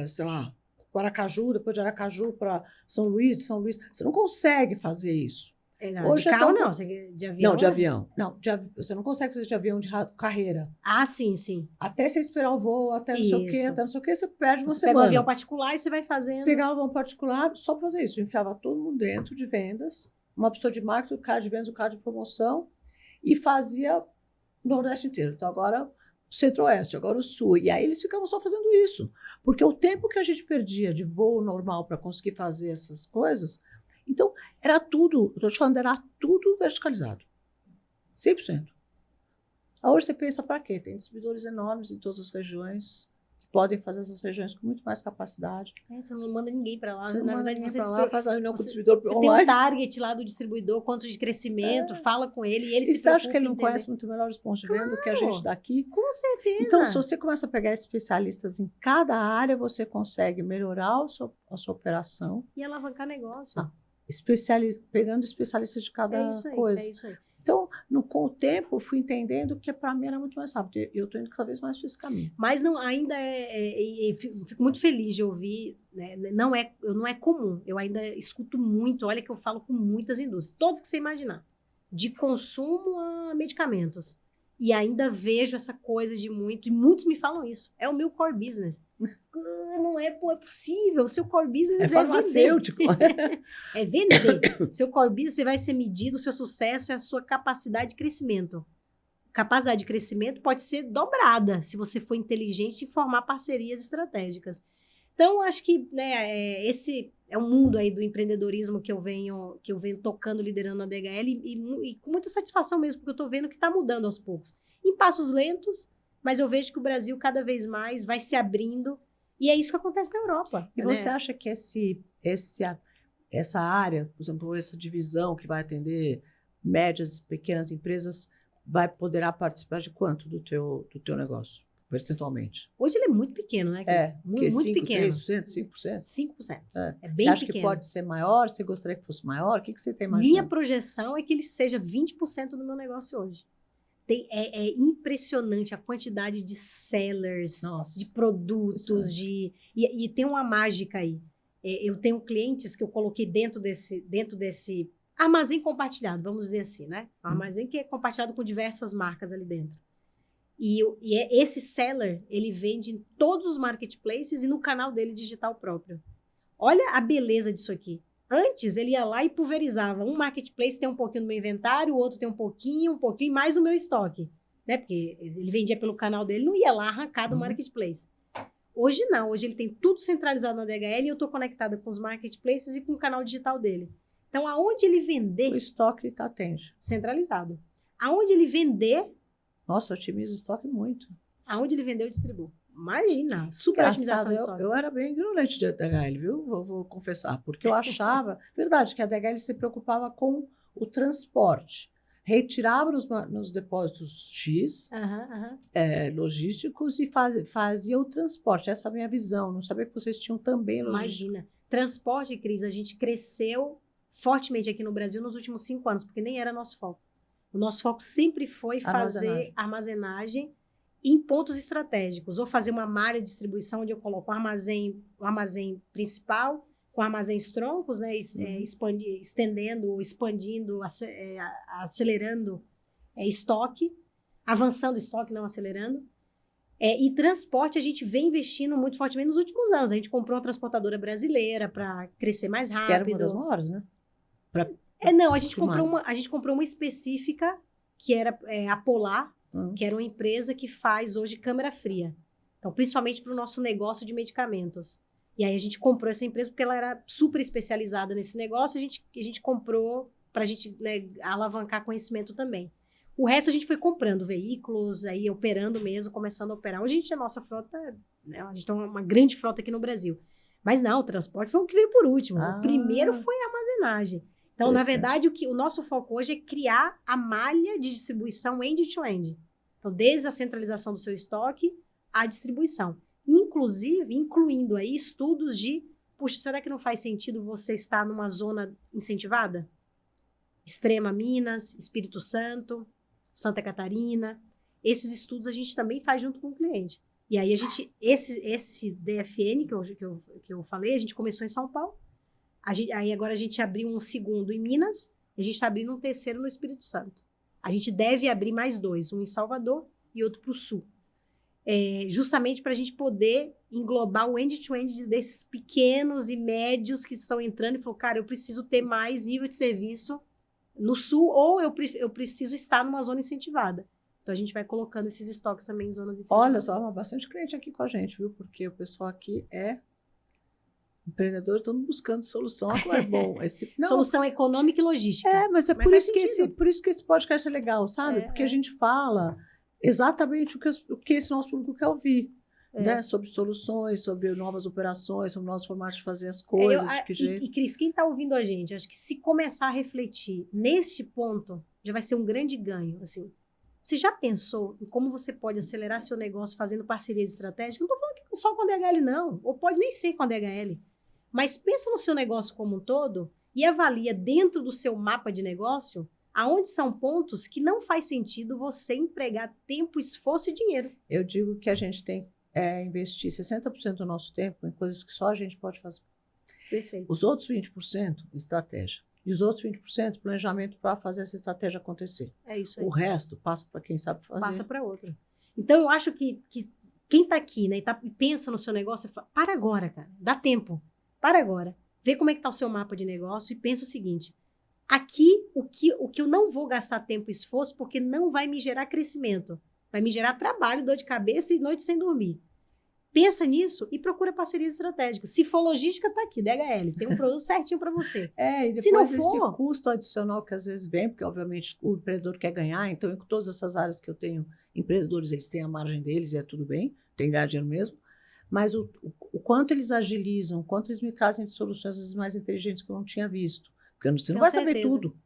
sei lá, Aracaju, depois de Aracaju para São Luís, de São Luís. Você não consegue fazer isso. Não, de carro não, de avião. Não, de avião. Não, você não consegue fazer de avião de carreira. Ah, sim, sim. Até você esperar o voo, até não sei o quê, até não sei o quê, você perde uma semana. Você pega um avião particular e você vai fazendo. Pegava um avião particular só para fazer isso. Eu enfiava todo mundo dentro de vendas, uma pessoa de marketing, o cara de vendas, o cara de promoção, e fazia o Nordeste inteiro. Então, agora o Centro-Oeste, agora o Sul. E aí eles ficavam só fazendo isso. Porque o tempo que a gente perdia de voo normal para conseguir fazer essas coisas... Então, era tudo, estou te falando, era tudo verticalizado. 100%. Hoje você pensa, para quê? Tem distribuidores enormes em todas as regiões, que podem fazer essas regiões com muito mais capacidade. Você não manda ninguém para lá. Você não manda ninguém para lá, faz a reunião com o distribuidor online. Você tem um target lá do distribuidor, quanto de crescimento, fala com ele e ele se você acha que ele não conhece muito melhor os pontos de venda do que a gente daqui? Com certeza. Então, se você começa a pegar especialistas em cada área, você consegue melhorar a sua operação. E alavancar negócio. Pegando especialistas de cada coisa. É isso aí. Então, com o tempo, eu fui entendendo que para mim era muito mais rápido. Eu estou indo cada vez mais para esse caminho. Mas não, ainda fico muito feliz de ouvir, né? Não é comum. Eu ainda escuto muito, olha que eu falo com muitas indústrias, todas que você imaginar, de consumo a medicamentos. E ainda vejo essa coisa de muito, e muitos me falam isso. É o meu core business. Não é possível. O seu core business é farmacêutico. É vender. Seu core business, você vai ser medido, o seu sucesso é a sua capacidade de crescimento. Capacidade de crescimento pode ser dobrada se você for inteligente em formar parcerias estratégicas. Então, acho que, né, esse é um mundo aí do empreendedorismo que eu venho tocando, liderando na DHL e com muita satisfação mesmo, porque eu estou vendo que está mudando aos poucos. Em passos lentos, mas eu vejo que o Brasil cada vez mais vai se abrindo e é isso que acontece na Europa. E você acha que essa área, por exemplo, essa divisão que vai atender médias e pequenas empresas, poderá participar de quanto do teu negócio? Percentualmente. Hoje ele é muito pequeno, né? Muito 5, pequeno. 3%, 5%? 5%. É bem você acha pequeno. Que pode ser maior? Você gostaria que fosse maior? O que você tem imaginado? Minha projeção é que ele seja 20% do meu negócio hoje. É impressionante a quantidade de sellers, de produtos, e tem uma mágica aí. Eu tenho clientes que eu coloquei dentro desse armazém compartilhado, vamos dizer assim, né? Um armazém que é compartilhado com diversas marcas ali dentro. E esse seller, ele vende em todos os marketplaces e no canal dele digital próprio. Olha a beleza disso aqui. Antes, ele ia lá e pulverizava. Um marketplace tem um pouquinho do meu inventário, o outro tem um pouquinho, mais o meu estoque. Né? Porque ele vendia pelo canal dele, não ia lá arrancar do marketplace. Hoje não, hoje ele tem tudo centralizado na DHL e eu estou conectada com os marketplaces e com o canal digital dele. Então, aonde ele vender... O estoque está atento. Centralizado. Aonde ele vender... Nossa, otimiza o estoque muito. Aonde ele vendeu, eu distribuo. Imagina, super otimização de estoque. Eu era bem ignorante de DHL, viu? Vou confessar, porque eu achava, verdade, que a DHL se preocupava com o transporte. Retirava nos depósitos X, logísticos, e fazia o transporte. Essa é a minha visão. Não sabia que vocês tinham também logística. Imagina. Transporte, Cris, a gente cresceu fortemente aqui no Brasil nos últimos 5 anos, porque nem era nosso foco. O nosso foco sempre foi fazer armazenagem em pontos estratégicos, ou fazer uma malha de distribuição onde eu coloco um armazém principal, com armazéns troncos, né, expandindo, acelerando estoque, avançando o estoque, não acelerando. E transporte a gente vem investindo muito fortemente nos últimos anos. A gente comprou uma transportadora brasileira para crescer mais rápido. Que era uma das maiores, né? Não, a gente comprou uma específica, que era a Polar, que era uma empresa que faz hoje câmera fria. Então, principalmente para o nosso negócio de medicamentos. E aí a gente comprou essa empresa porque ela era super especializada nesse negócio, a gente comprou para a gente, né, alavancar conhecimento também. O resto a gente foi comprando veículos, aí operando mesmo, começando a operar. Hoje a nossa frota, né, a gente tem uma grande frota aqui no Brasil. Mas não, o transporte foi o que veio por último. O primeiro foi a armazenagem. Então, na verdade, o nosso foco hoje é criar a malha de distribuição end-to-end. Então, desde a centralização do seu estoque à distribuição. Inclusive, incluindo aí estudos de, puxa, será que não faz sentido você estar numa zona incentivada? Extrema, Minas, Espírito Santo, Santa Catarina. Esses estudos a gente também faz junto com o cliente. E aí esse DFN que eu falei, a gente começou em São Paulo. Aí agora a gente abriu um segundo em Minas e a gente está abrindo um terceiro no Espírito Santo. A gente deve abrir mais 2, um em Salvador e outro para o Sul. Justamente para a gente poder englobar o end-to-end desses pequenos e médios que estão entrando e falou, cara, eu preciso ter mais nível de serviço no Sul ou eu preciso estar numa zona incentivada. Então, a gente vai colocando esses estoques também em zonas incentivadas. Olha só, bastante cliente aqui com a gente, viu? Porque o pessoal aqui é empreendedor, estamos buscando solução. Agora é bom. Solução econômica e logística. Mas por isso que esse podcast é legal, sabe? Porque a gente fala exatamente o que esse nosso público quer ouvir. Né? Sobre soluções, sobre novas operações, sobre novos formatos de fazer as coisas. E Cris, quem está ouvindo a gente, acho que se começar a refletir neste ponto, já vai ser um grande ganho, assim. Você já pensou em como você pode acelerar seu negócio fazendo parcerias estratégicas? Não estou falando que só com a DHL, não. Ou pode nem ser com a DHL. Mas pensa no seu negócio como um todo e avalia dentro do seu mapa de negócio aonde são pontos que não faz sentido você empregar tempo, esforço e dinheiro. Eu digo que a gente tem que investir 60% do nosso tempo em coisas que só a gente pode fazer. Perfeito. Os outros 20%, estratégia. E os outros 20%, planejamento para fazer essa estratégia acontecer. É isso aí. O resto passa para quem sabe fazer. Passa para outro. Então, eu acho que quem está aqui, né, e pensa no seu negócio, fala, para agora, cara. Dá tempo. Para agora. Vê como é que está o seu mapa de negócio e pensa o seguinte. Aqui, o que eu não vou gastar tempo e esforço porque não vai me gerar crescimento. Vai me gerar trabalho, dor de cabeça e noite sem dormir. Pensa nisso e procura parcerias estratégicas. Se for logística, tá aqui, DHL. Tem um produto certinho para você. E depois se não esse for, custo adicional que às vezes vem, porque obviamente o empreendedor quer ganhar, então em todas essas áreas que eu tenho, empreendedores, eles têm a margem deles e é tudo bem, tem que ganhar dinheiro mesmo, mas o quanto eles agilizam, o quanto eles me trazem de soluções às vezes mais inteligentes que eu não tinha visto. Porque você não vai saber tudo.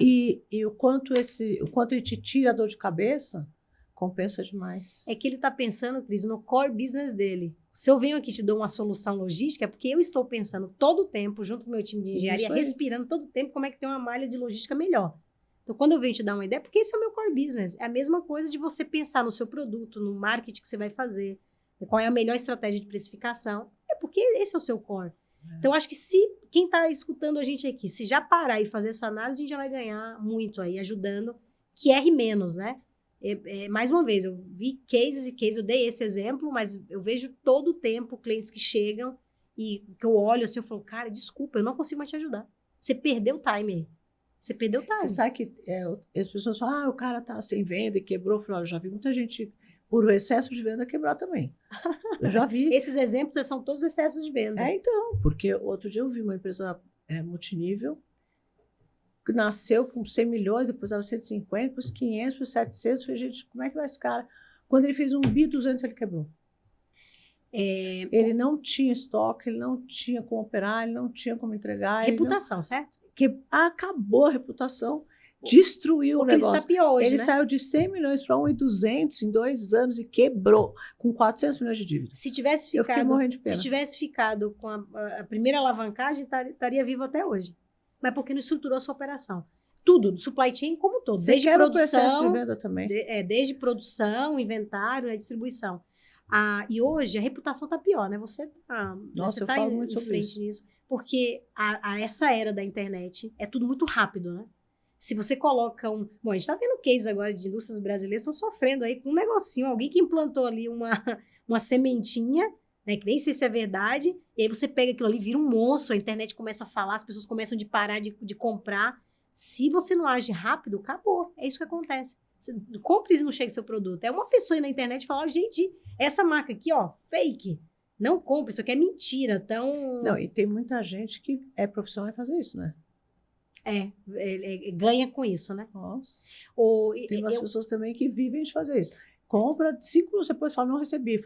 E o quanto ele te tira a dor de cabeça, compensa demais. É que ele está pensando, Cris, no core business dele. Se eu venho aqui e te dou uma solução logística, é porque eu estou pensando todo o tempo, junto com o meu time de engenharia, respirando todo o tempo como é que tem uma malha de logística melhor. Então, quando eu venho te dar uma ideia, porque esse é o meu core business. É a mesma coisa de você pensar no seu produto, no marketing que você vai fazer, qual é a melhor estratégia de precificação. É porque esse é o seu core. Então, acho que quem está escutando a gente aqui, se já parar e fazer essa análise, a gente já vai ganhar muito aí, ajudando, que erre menos, né? Mais uma vez, eu vi cases e cases, eu dei esse exemplo, mas eu vejo todo o tempo clientes que chegam e que eu olho assim, eu falo, cara, desculpa, eu não consigo mais te ajudar. Você perdeu o time aí. Você perdeu o time. Você sabe que as pessoas falam, o cara tá sem venda e quebrou. Eu falo, eu já vi muita gente, por excesso de venda, quebrar também. Eu já vi. Esses exemplos são todos excessos de venda. Então, porque outro dia eu vi uma empresa multinível, que nasceu com 100 milhões, depois era 150, depois 500, depois 700. Eu falei, gente, como é que vai esse cara? Quando ele fez um bi 200, ele quebrou. Ele não tinha estoque, ele não tinha como operar, ele não tinha como entregar. Reputação, certo? Acabou a reputação, destruiu o negócio. Ele está pior hoje, ele saiu de 100 milhões para 1.200 em 2 anos e quebrou, com 400 milhões de dívida. Se tivesse ficado, eu fiquei morrendo de pena. Se tivesse ficado com a primeira alavancagem, estaria vivo até hoje. Mas porque não estruturou a sua operação. Tudo, do supply chain como um todo. Você desde produção, o processo de venda também. Desde produção, inventário, distribuição. E hoje a reputação está pior, né? Você está em frente nisso. Porque essa era da internet é tudo muito rápido, né? Se você coloca Bom, a gente está vendo case agora de indústrias brasileiras estão sofrendo aí com um negocinho. Alguém que implantou ali uma sementinha, né, que nem sei se é verdade, e aí você pega aquilo ali, vira um monstro, a internet começa a falar, as pessoas começam a parar de comprar. Se você não age rápido, acabou. É isso que acontece. Você compre e não chega seu produto. É uma pessoa aí na internet falar, gente, essa marca aqui, ó, fake. Não compre, isso aqui é mentira. Não, e tem muita gente que é profissional em fazer isso, né? Ganha com isso, né? Nossa. Tem umas pessoas também que vivem de fazer isso. Compra, 5 minutos depois fala, não recebi.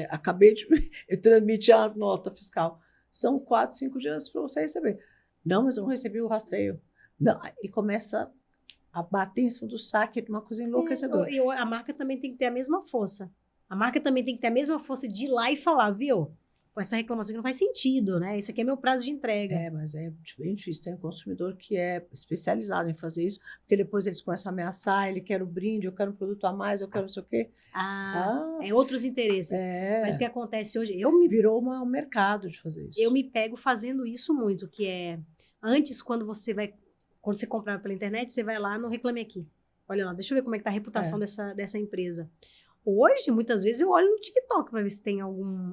Acabei de eu transmitir a nota fiscal. São 4, 5 dias para você receber. Não, mas eu não recebi o rastreio. Não, e começa a bater em cima do saque de uma coisa enlouquecedora. E a marca também tem que ter a mesma força. A marca também tem que ter a mesma força de ir lá e falar, viu? com essa reclamação que não faz sentido, né? Esse aqui é meu prazo de entrega. Mas é bem difícil. Tem um consumidor que é especializado em fazer isso, porque depois eles começam a ameaçar, ele quer o brinde, eu quero um produto a mais, eu quero não sei o quê. Outros interesses. Mas o que acontece hoje, virou um mercado de fazer isso. Eu me pego fazendo isso muito, que é, antes, quando você comprava pela internet, você vai lá no Reclame Aqui. Olha lá, deixa eu ver como é que tá a reputação dessa empresa. Hoje, muitas vezes, eu olho no TikTok para ver se tem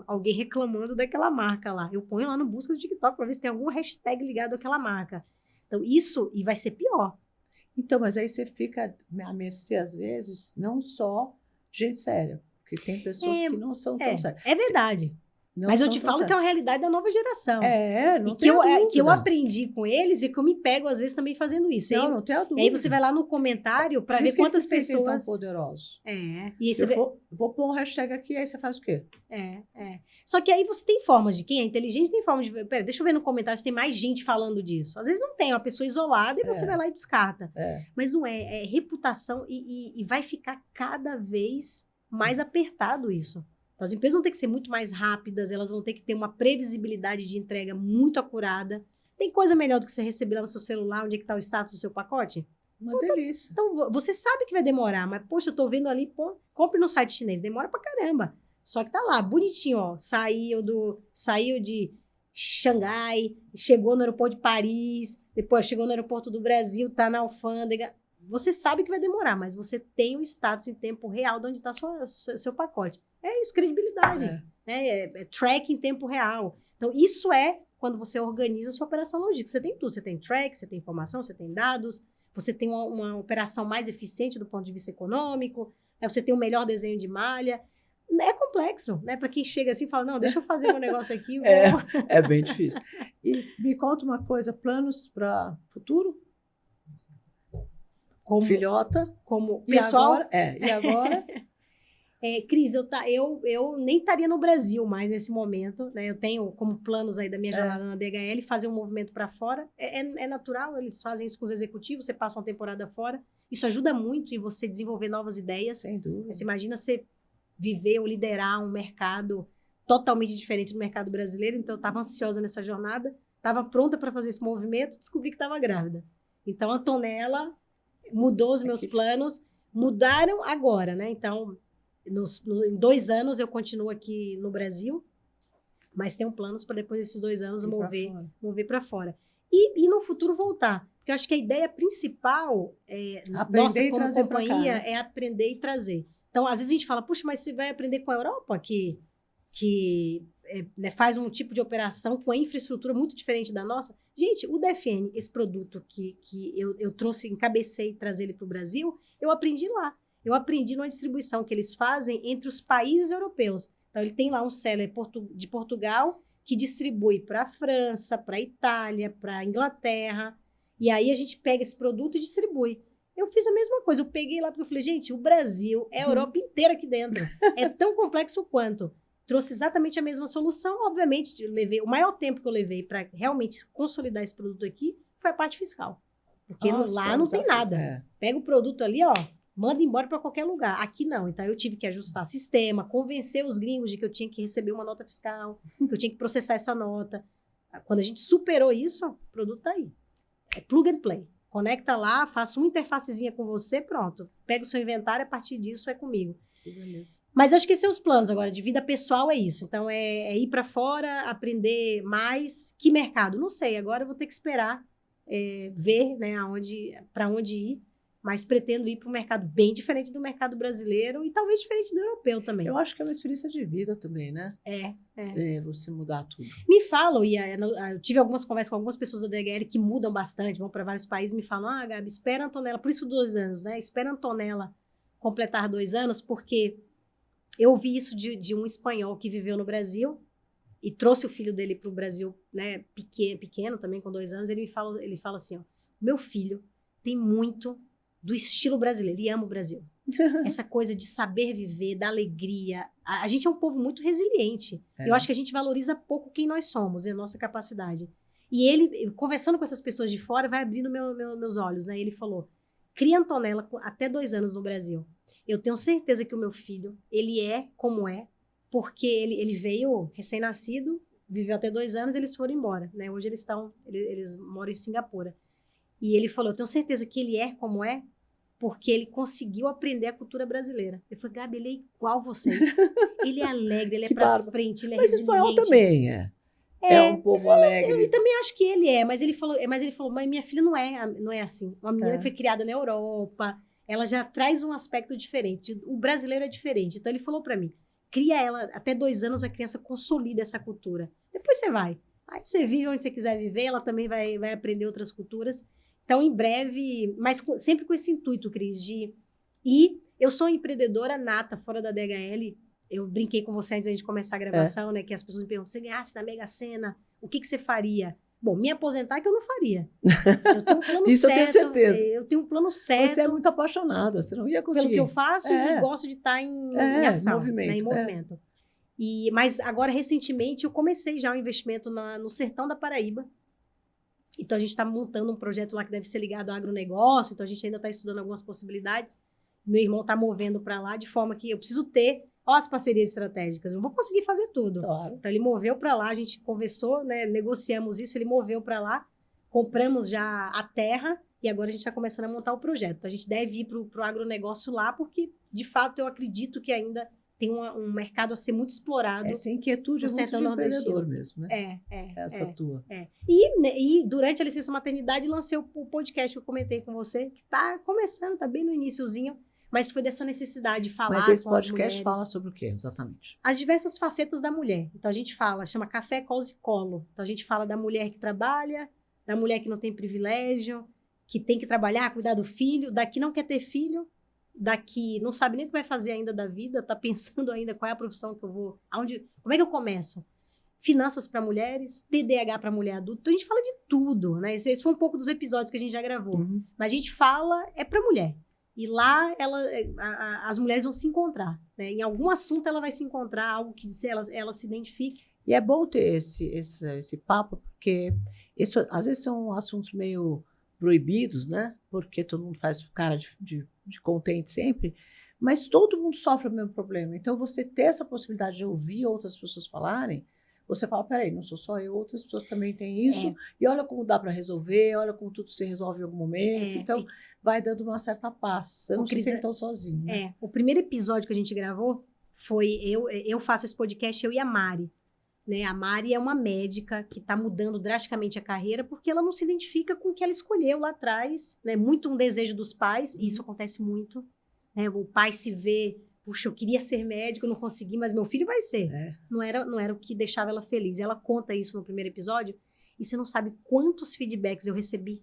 alguém reclamando daquela marca lá. Eu ponho lá no busca do TikTok para ver se tem algum hashtag ligado àquela marca. Então, isso, e vai ser pior. Então, mas aí você fica à mercê, às vezes, não só de gente séria, porque tem pessoas que não são tão sérias. É verdade. Mas eu te falo que é uma realidade da nova geração. Não tem que eu aprendi com eles e que eu me pego, às vezes, também fazendo isso. Não tenho a dúvida. E aí você vai lá no comentário para ver quantas pessoas... tão poderosos. E aí vou pôr um hashtag aqui, aí você faz o quê? Só que aí você tem formas de... Quem é inteligente tem formas de... Pera, deixa eu ver no comentário se tem mais gente falando disso. Às vezes não tem, é uma pessoa isolada e você vai lá e descarta. Mas não é reputação e vai ficar cada vez mais apertado isso. Então, as empresas vão ter que ser muito mais rápidas, elas vão ter que ter uma previsibilidade de entrega muito acurada. Tem coisa melhor do que você receber lá no seu celular, onde é que está o status do seu pacote? Uma delícia. Então, você sabe que vai demorar, mas, poxa, eu tô vendo ali, compre no site chinês, demora pra caramba. Só que tá lá, bonitinho, ó, saiu de Xangai, chegou no aeroporto de Paris, depois chegou no aeroporto do Brasil, tá na alfândega. Você sabe que vai demorar, mas você tem o status em tempo real de onde está seu pacote. É isso, credibilidade. Né? É track em tempo real. Então, isso é quando você organiza a sua operação logística. Você tem tudo. Você tem track, você tem informação, você tem dados, você tem uma operação mais eficiente do ponto de vista econômico, né? Você tem um melhor desenho de malha. É complexo, né? Para quem chega assim e fala, não, deixa eu fazer meu negócio aqui. É bem difícil. E me conta uma coisa, planos para futuro? Como filhota, como pessoal. E agora? Cris, eu nem estaria no Brasil mais nesse momento, né? Eu tenho como planos aí da minha jornada na DHL fazer um movimento para fora. É natural, eles fazem isso com os executivos, você passa uma temporada fora. Isso ajuda muito em você desenvolver novas ideias. Sem dúvida. Você imagina você viver ou liderar um mercado totalmente diferente do mercado brasileiro. Então, eu estava ansiosa nessa jornada, estava pronta para fazer esse movimento, descobri que estava grávida. Então, a Antonella mudou os meus planos, mudaram agora, né? Então, em 2 anos eu continuo aqui no Brasil, mas tenho planos para depois desses 2 anos mover para fora. E no futuro voltar. Porque eu acho que a ideia principal nossa como companhia é aprender e trazer. Então, às vezes a gente fala, puxa, mas você vai aprender com a Europa, que faz um tipo de operação com a infraestrutura muito diferente da nossa. Gente, o DFN, esse produto que eu trouxe, encabecei e trazer ele para o Brasil, eu aprendi lá. Eu aprendi numa distribuição que eles fazem entre os países europeus. Então, ele tem lá um seller de Portugal que distribui para a França, para a Itália, para a Inglaterra. E aí, a gente pega esse produto e distribui. Eu fiz a mesma coisa. Eu peguei lá porque eu falei, gente, o Brasil é a Europa inteira aqui dentro. É tão complexo quanto. Trouxe exatamente a mesma solução. Obviamente, o maior tempo que eu levei para realmente consolidar esse produto aqui foi a parte fiscal. Porque lá não tem nada. Pega o produto ali, ó, manda embora para qualquer lugar. Aqui não. Então, eu tive que ajustar sistema, convencer os gringos de que eu tinha que receber uma nota fiscal, que eu tinha que processar essa nota. Quando a gente superou isso, o produto tá aí. É plug and play. Conecta lá, faço uma interfacezinha com você, pronto. Pega o seu inventário, a partir disso é comigo. Beleza. Mas acho que esses são os planos agora, de vida pessoal é isso. Então, é ir para fora, aprender mais. Que mercado? Não sei, agora eu vou ter que esperar ver, né, para onde ir. Mas pretendo ir para um mercado bem diferente do mercado brasileiro e talvez diferente do europeu também. Eu acho que é uma experiência de vida também, né? Você mudar tudo. Me falam, e eu tive algumas conversas com algumas pessoas da DHL que mudam bastante, vão para vários países, me falam, Gabi, espera a Antonella, por isso 2 anos, né? Espera a Antonella completar 2 anos, porque eu ouvi isso de um espanhol que viveu no Brasil e trouxe o filho dele para o Brasil, né, pequeno também, com 2 anos. Ele fala assim, ó, meu filho tem muito do estilo brasileiro, ele ama o Brasil. Essa coisa de saber viver, da alegria. A gente é um povo muito resiliente. Eu acho que a gente valoriza pouco quem nós somos e a nossa capacidade. E ele, conversando com essas pessoas de fora, vai abrindo meus olhos, né? Ele falou, cria Antonella até 2 anos no Brasil. Eu tenho certeza que o meu filho, ele é como é porque ele veio recém-nascido, viveu até 2 anos, eles foram embora, né? Hoje eles moram em Singapura. E ele falou, eu tenho certeza que ele é como é, porque ele conseguiu aprender a cultura brasileira. Eu falei, Gabi, ele é igual vocês. Ele é alegre, ele é pra frente, ele é resiliente. Mas espanhol também é um povo alegre. Eu também acho que ele é, mas ele falou, mas minha filha não é assim. Uma menina que foi criada na Europa, ela já traz um aspecto diferente. O brasileiro é diferente. Então ele falou pra mim, cria ela, até 2 anos a criança consolida essa cultura. Depois você vai. Aí você vive onde você quiser viver, ela também vai aprender outras culturas. Então, em breve, mas sempre com esse intuito, Cris, e eu sou empreendedora nata, fora da DHL. Eu brinquei com você antes da gente começar a gravação, né? Que as pessoas me perguntam, se você ganhasse na Mega Sena, o que você faria? Bom, me aposentar é que eu não faria. Eu tenho um plano Disso certo. Eu tenho certeza. Eu tenho um plano certo. Você é muito apaixonada, você não ia conseguir. Pelo que eu faço e gosto de estar em ação, movimento, né, em movimento. Mas agora, recentemente, eu comecei já um investimento no sertão da Paraíba. Então, a gente está montando um projeto lá que deve ser ligado ao agronegócio. Então, a gente ainda está estudando algumas possibilidades. Meu irmão está movendo para lá, de forma que eu preciso ter as parcerias estratégicas. Eu não vou conseguir fazer tudo. Claro. Então, ele moveu para lá, a gente conversou, né, negociamos isso, ele moveu para lá, compramos já a terra e agora a gente está começando a montar o projeto. Então, a gente deve ir para o agronegócio lá, porque, de fato, eu acredito que ainda tem um mercado a ser muito explorado. Essa inquietude é muito de empreendedor mesmo, né? Essa tua. E durante a licença maternidade lancei o podcast que eu comentei com você, que está começando, está bem no iniciozinho, mas foi dessa necessidade de falar com as mulheres. Mas esse podcast fala sobre o quê, exatamente? As diversas facetas da mulher. Então, a gente chama Café, Cause e Colo. Então, a gente fala da mulher que trabalha, da mulher que não tem privilégio, que tem que trabalhar, cuidar do filho, da que não quer ter filho, daqui não sabe nem o que vai fazer ainda da vida, tá pensando ainda qual é a profissão que eu vou, como é que eu começo? Finanças para mulheres, TDAH para mulher adulta. Então a gente fala de tudo, né? Esse foi um pouco dos episódios que a gente já gravou. Mas a gente fala para mulher. E lá as mulheres vão se encontrar, né? Em algum assunto ela vai se encontrar, algo que ela se identifique. E é bom ter esse papo, porque isso às vezes são assuntos meio proibidos, né? Porque todo mundo faz cara de contente sempre, mas todo mundo sofre o mesmo problema. Então, você ter essa possibilidade de ouvir outras pessoas falarem, você fala, peraí, não sou só eu, outras pessoas também têm isso, e olha como dá para resolver, olha como tudo se resolve em algum momento. Então, vai dando uma certa paz. Você não se sente tão sozinho. Né? O primeiro episódio que a gente gravou foi eu faço esse podcast, eu e a Mari. Né? A Mari é uma médica que está mudando drasticamente a carreira porque ela não se identifica com o que ela escolheu lá atrás. Né? Muito um desejo dos pais, e isso acontece muito. Né? O pai se vê, puxa, eu queria ser médico, não consegui, mas meu filho vai ser. Não era o que deixava ela feliz. Ela conta isso no primeiro episódio, e você não sabe quantos feedbacks eu recebi.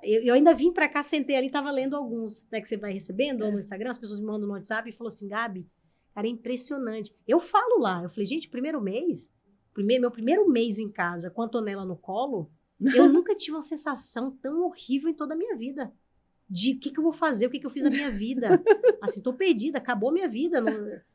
Eu ainda vim para cá, sentei ali e estava lendo alguns, né, que você vai recebendo ou no Instagram, as pessoas me mandam no WhatsApp e falam assim, Gabi, cara, é impressionante. Eu falo lá, eu falei, gente, meu primeiro mês em casa, com a Antonella no colo, eu nunca tive uma sensação tão horrível em toda a minha vida. De o que eu vou fazer, o que eu fiz na minha vida. Assim, tô perdida, acabou minha vida.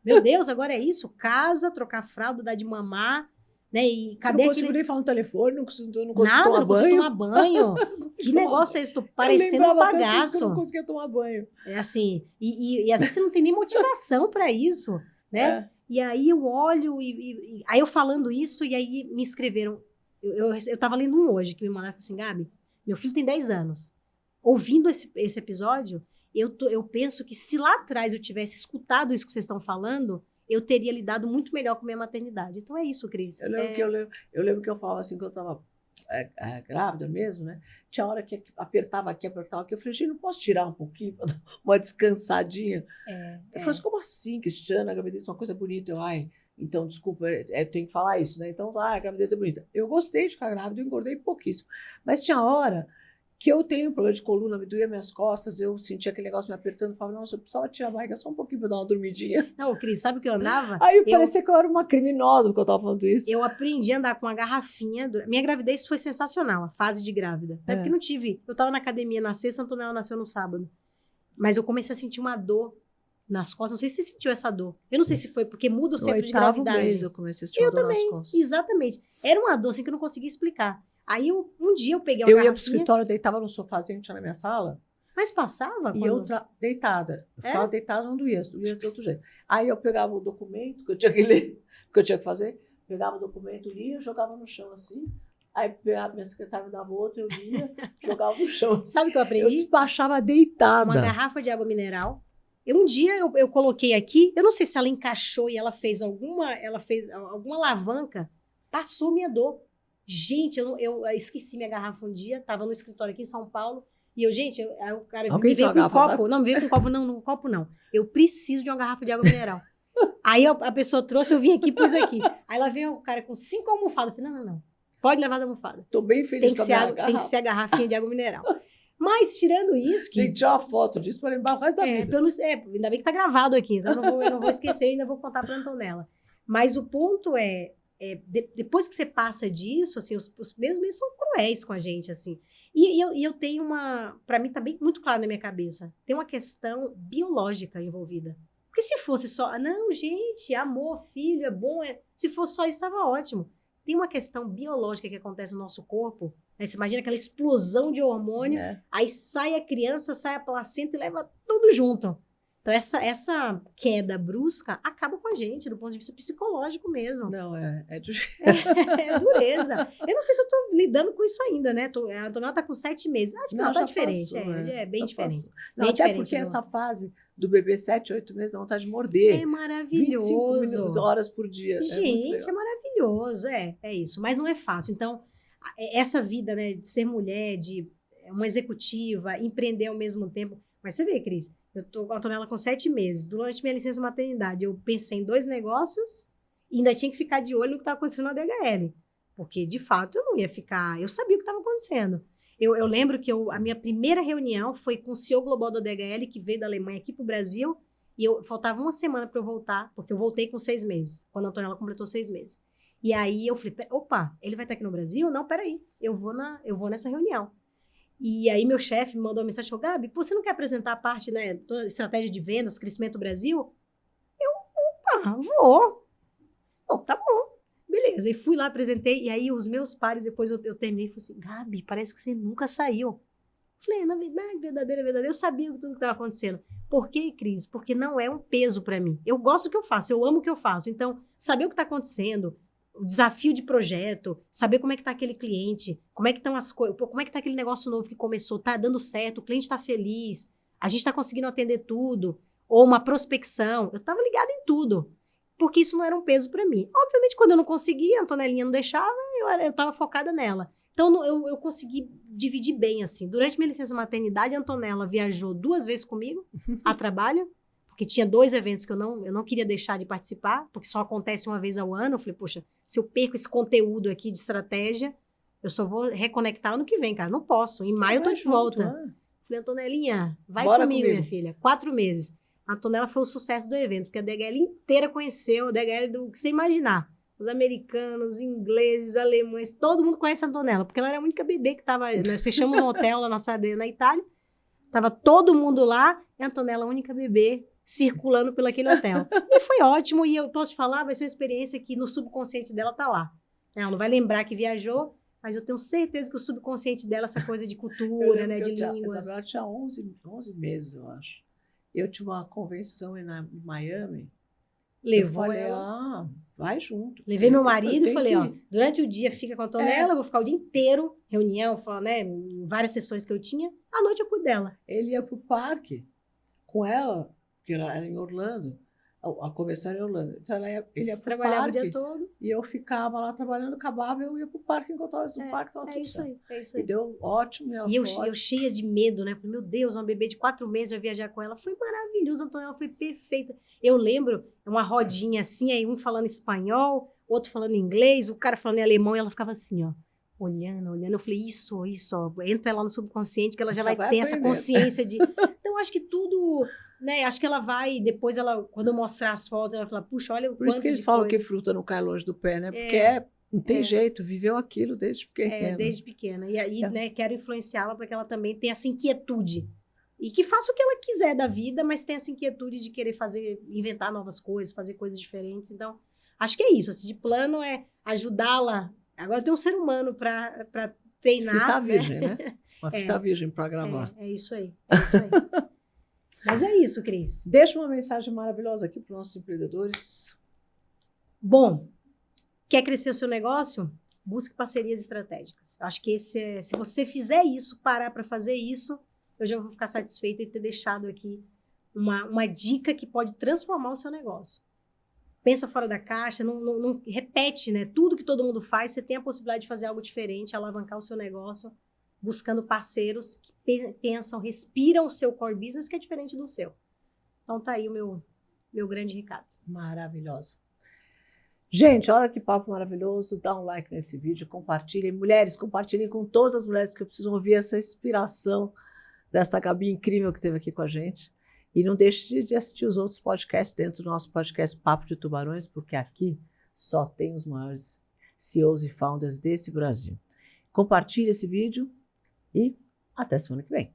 Meu Deus, agora é isso? Casa, trocar fralda, dar de mamar, né? E cadê não consigo nem falar no telefone, não consigo tomar consigo tomar banho. Que negócio é esse? Tô parecendo um bagaço. Eu não conseguia tomar banho. É assim, e às vezes você não tem nem motivação para isso, né? E aí eu olho, aí eu falando isso, e aí me escreveram. Eu tava lendo um hoje, que me mandaram assim, Gabi, meu filho tem 10 anos. Ouvindo esse episódio, eu penso que se lá atrás eu tivesse escutado isso que vocês estão falando, eu teria lidado muito melhor com minha maternidade. Então é isso, Cris. Eu lembro que eu falava assim, que eu estava grávida mesmo, né? Tinha hora que apertava aqui, eu falei, gente, não posso tirar um pouquinho, pra dar uma descansadinha? Eu falei assim, como assim, Cristiana, a gravidez é uma coisa bonita? Então, desculpa, eu tenho que falar isso, né? Então, a gravidez é bonita. Eu gostei de ficar grávida, eu engordei pouquíssimo. Mas tinha hora que eu tenho um problema de coluna, me doía minhas costas, eu sentia aquele negócio me apertando, falava, nossa, eu precisava tirar a barriga só um pouquinho para dar uma dormidinha. Não, Cris, sabe o que eu andava? Aí parecia que eu era uma criminosa porque eu estava falando isso. Eu aprendi a andar com uma garrafinha. Minha gravidez foi sensacional, a fase de grávida. É porque não tive. Eu estava na academia na sexta, a Antonella nasceu no sábado. Mas eu comecei a sentir uma dor nas costas. Não sei se você sentiu essa dor. Eu não sei se foi porque muda o centro de gravidade. Mês eu comecei a sentir uma dor nas costas. Exatamente. Era uma dor assim que eu não conseguia explicar. Aí um dia eu peguei uma garrafinha. Eu ia pro escritório, deitava no sofazinho que tinha na minha sala. Mas passava? E eu deitada. Eu ficava deitada, não doía de outro jeito. Aí eu pegava o documento que eu tinha que ler, que eu tinha que fazer, pegava o documento, lia, jogava no chão assim. Aí minha secretária me dava outro, eu lia, jogava no chão. Sabe o que eu aprendi? Eu despachava deitada. Uma garrafa de água mineral. Um dia eu coloquei aqui, eu não sei se ela encaixou e ela fez alguma alavanca, passou minha dor. Gente, eu esqueci minha garrafa um dia, tava no escritório aqui em São Paulo, e aí o cara me veio com um copo. Não, me veio com um copo, não, um copo não. Eu preciso de uma garrafa de água mineral. Aí a pessoa trouxe, eu vim aqui, pus aqui. Aí ela veio o cara com 5 almofadas. Eu falei, não. Pode levar as almofadas. Tô bem feliz com a minha garrafa. Tem que ser a garrafinha de água mineral. Mas, tirando isso... Tem que tirar uma foto disso para lembrar o resto da vida. Ainda bem que tá gravado aqui, então eu não vou esquecer, ainda vou contar pra Antonella. Mas o ponto depois que você passa disso, assim, os primeiros meses são cruéis com a gente, assim. E eu tenho pra mim tá bem muito claro na minha cabeça, tem uma questão biológica envolvida. Porque se fosse só, não, gente, amor, filho, é bom, se fosse só isso, estava ótimo. Tem uma questão biológica que acontece no nosso corpo, né? Você imagina aquela explosão de hormônio, aí sai a criança, sai a placenta e leva tudo junto. Então, essa queda brusca acaba com a gente, do ponto de vista psicológico mesmo. Não, é dureza. Eu não sei se eu tô lidando com isso ainda, né? A Antonella tá com 7 meses. Acho que ela tá diferente. Passou, é bem diferente. Não, bem até diferente porque essa fase do bebê 7, 8 meses dá vontade de morder. É maravilhoso. 25 horas por dia. Gente, é maravilhoso. É isso. Mas não é fácil. Então, essa vida, né, de ser mulher, de uma executiva, empreender ao mesmo tempo. Mas você vê, Cris, eu tô com a Antonella com 7 meses. Durante minha licença maternidade, eu pensei em 2 negócios e ainda tinha que ficar de olho no que estava acontecendo na DHL. Porque, de fato, eu não ia ficar... Eu sabia o que estava acontecendo. Eu lembro que a minha primeira reunião foi com o CEO global da DHL, que veio da Alemanha aqui para o Brasil, e faltava uma semana para eu voltar, porque eu voltei com 6 meses, quando a Antonella completou 6 meses. E aí eu falei, opa, ele vai estar aqui no Brasil? Não, peraí, eu vou nessa reunião. E aí meu chefe me mandou uma mensagem, falou, Gabi, você não quer apresentar a parte, né, toda a estratégia de vendas, crescimento do Brasil? Opa, vou. Tá bom. Beleza, e fui lá, apresentei, e aí os meus pares, depois eu terminei, e falei assim, Gabi, parece que você nunca saiu. Falei, na verdade, verdadeira, eu sabia tudo que estava acontecendo. Por quê, Cris? Porque não é um peso para mim. Eu gosto do que eu faço, eu amo o que eu faço. Então, saber o que está acontecendo, o desafio de projeto, saber como é que está aquele cliente, como é que estão as coisas, como é que está aquele negócio novo que começou, está dando certo, o cliente está feliz, a gente está conseguindo atender tudo, ou uma prospecção. Eu estava ligada em tudo. Porque isso não era um peso para mim. Obviamente, quando eu não conseguia, a Antonelinha não deixava, eu estava focada nela. Então, eu consegui dividir bem, assim. Durante minha licença maternidade, a Antonella viajou 2 vezes comigo a trabalho, porque tinha 2 eventos que eu não queria deixar de participar, porque só acontece uma vez ao ano. Eu falei, poxa, se eu perco esse conteúdo aqui de estratégia, eu só vou reconectar ano que vem, cara. Não posso. Em maio eu tô de volta. Falei, Antonelinha, vai comigo, minha filha. 4 meses. A Antonella foi o sucesso do evento, porque a DHL inteira conheceu, a DHL do que você imaginar. Os americanos, ingleses, alemães, todo mundo conhece a Antonella, porque ela era a única bebê que estava... Nós fechamos um hotel lá na Sardenha, na Itália, estava todo mundo lá, e a Antonella, a única bebê, circulando pelo aquele hotel. E foi ótimo, e eu posso te falar, vai ser uma experiência que no subconsciente dela tá lá. Ela não vai lembrar que viajou, mas eu tenho certeza que o subconsciente dela, essa coisa de cultura, né, de línguas... Ela tinha 11 meses, eu acho. Eu tinha uma convenção em Miami. Levou falei, ela. Vai junto. Levei meu marido e falei, durante o dia fica com a Antonella, eu vou ficar o dia inteiro, reunião, né, em várias sessões que eu tinha, à noite eu cuido dela. Ele ia pro parque com ela, porque ela era em Orlando, a convenção era em Orlando. Então ele ia pro trabalhava parque, o dia todo. E eu ficava lá trabalhando, acabava, eu ia pro parque, enquanto eu estava no parque, estava tudo certo. É isso aí. E deu ótimo. E eu cheia de medo, né? Falei, meu Deus, uma bebê de 4 meses, vai viajar com ela. Foi maravilhoso, a Antonella foi perfeita. Eu lembro, uma rodinha assim, aí um falando espanhol, outro falando inglês, o cara falando em alemão, e ela ficava assim, ó, olhando. Eu falei, isso, ó, entra lá no subconsciente, que ela já vai ter aprender. essa consciência de... Então, acho que tudo... Né, acho que ela vai, depois quando eu mostrar as fotos, ela vai falar, puxa, olha o Por isso que eles falam que fruta não cai longe do pé, né? Porque não tem jeito, viveu aquilo desde pequena. Desde pequena. E aí, né, quero influenciá-la para que ela também tenha essa inquietude. E que faça o que ela quiser da vida, mas tenha essa inquietude de querer inventar novas coisas, fazer coisas diferentes. Então, acho que é isso. Assim, de plano é ajudá-la. Agora tem um ser humano para treinar. Fita né? virgem, né? Uma fita virgem para gravar. É isso aí. É isso aí. Mas é isso, Cris. Deixa uma mensagem maravilhosa aqui para os nossos empreendedores. Bom, quer crescer o seu negócio? Busque parcerias estratégicas. Acho que se você fizer isso, parar para fazer isso, eu já vou ficar satisfeita em ter deixado aqui uma dica que pode transformar o seu negócio. Pensa fora da caixa, não repete, né? Tudo que todo mundo faz, você tem a possibilidade de fazer algo diferente, alavancar o seu negócio, buscando parceiros que pensam, respiram o seu core business, que é diferente do seu. Então tá aí o meu grande recado. Maravilhosa. Gente, olha que papo maravilhoso. Dá um like nesse vídeo, compartilhem. Mulheres, compartilhem com todas as mulheres que precisam ouvir essa inspiração dessa Gabi incrível que esteve aqui com a gente. E não deixe de assistir os outros podcasts dentro do nosso podcast Papo de Tubarões, porque aqui só tem os maiores CEOs e founders desse Brasil. Compartilhe esse vídeo e até semana que vem.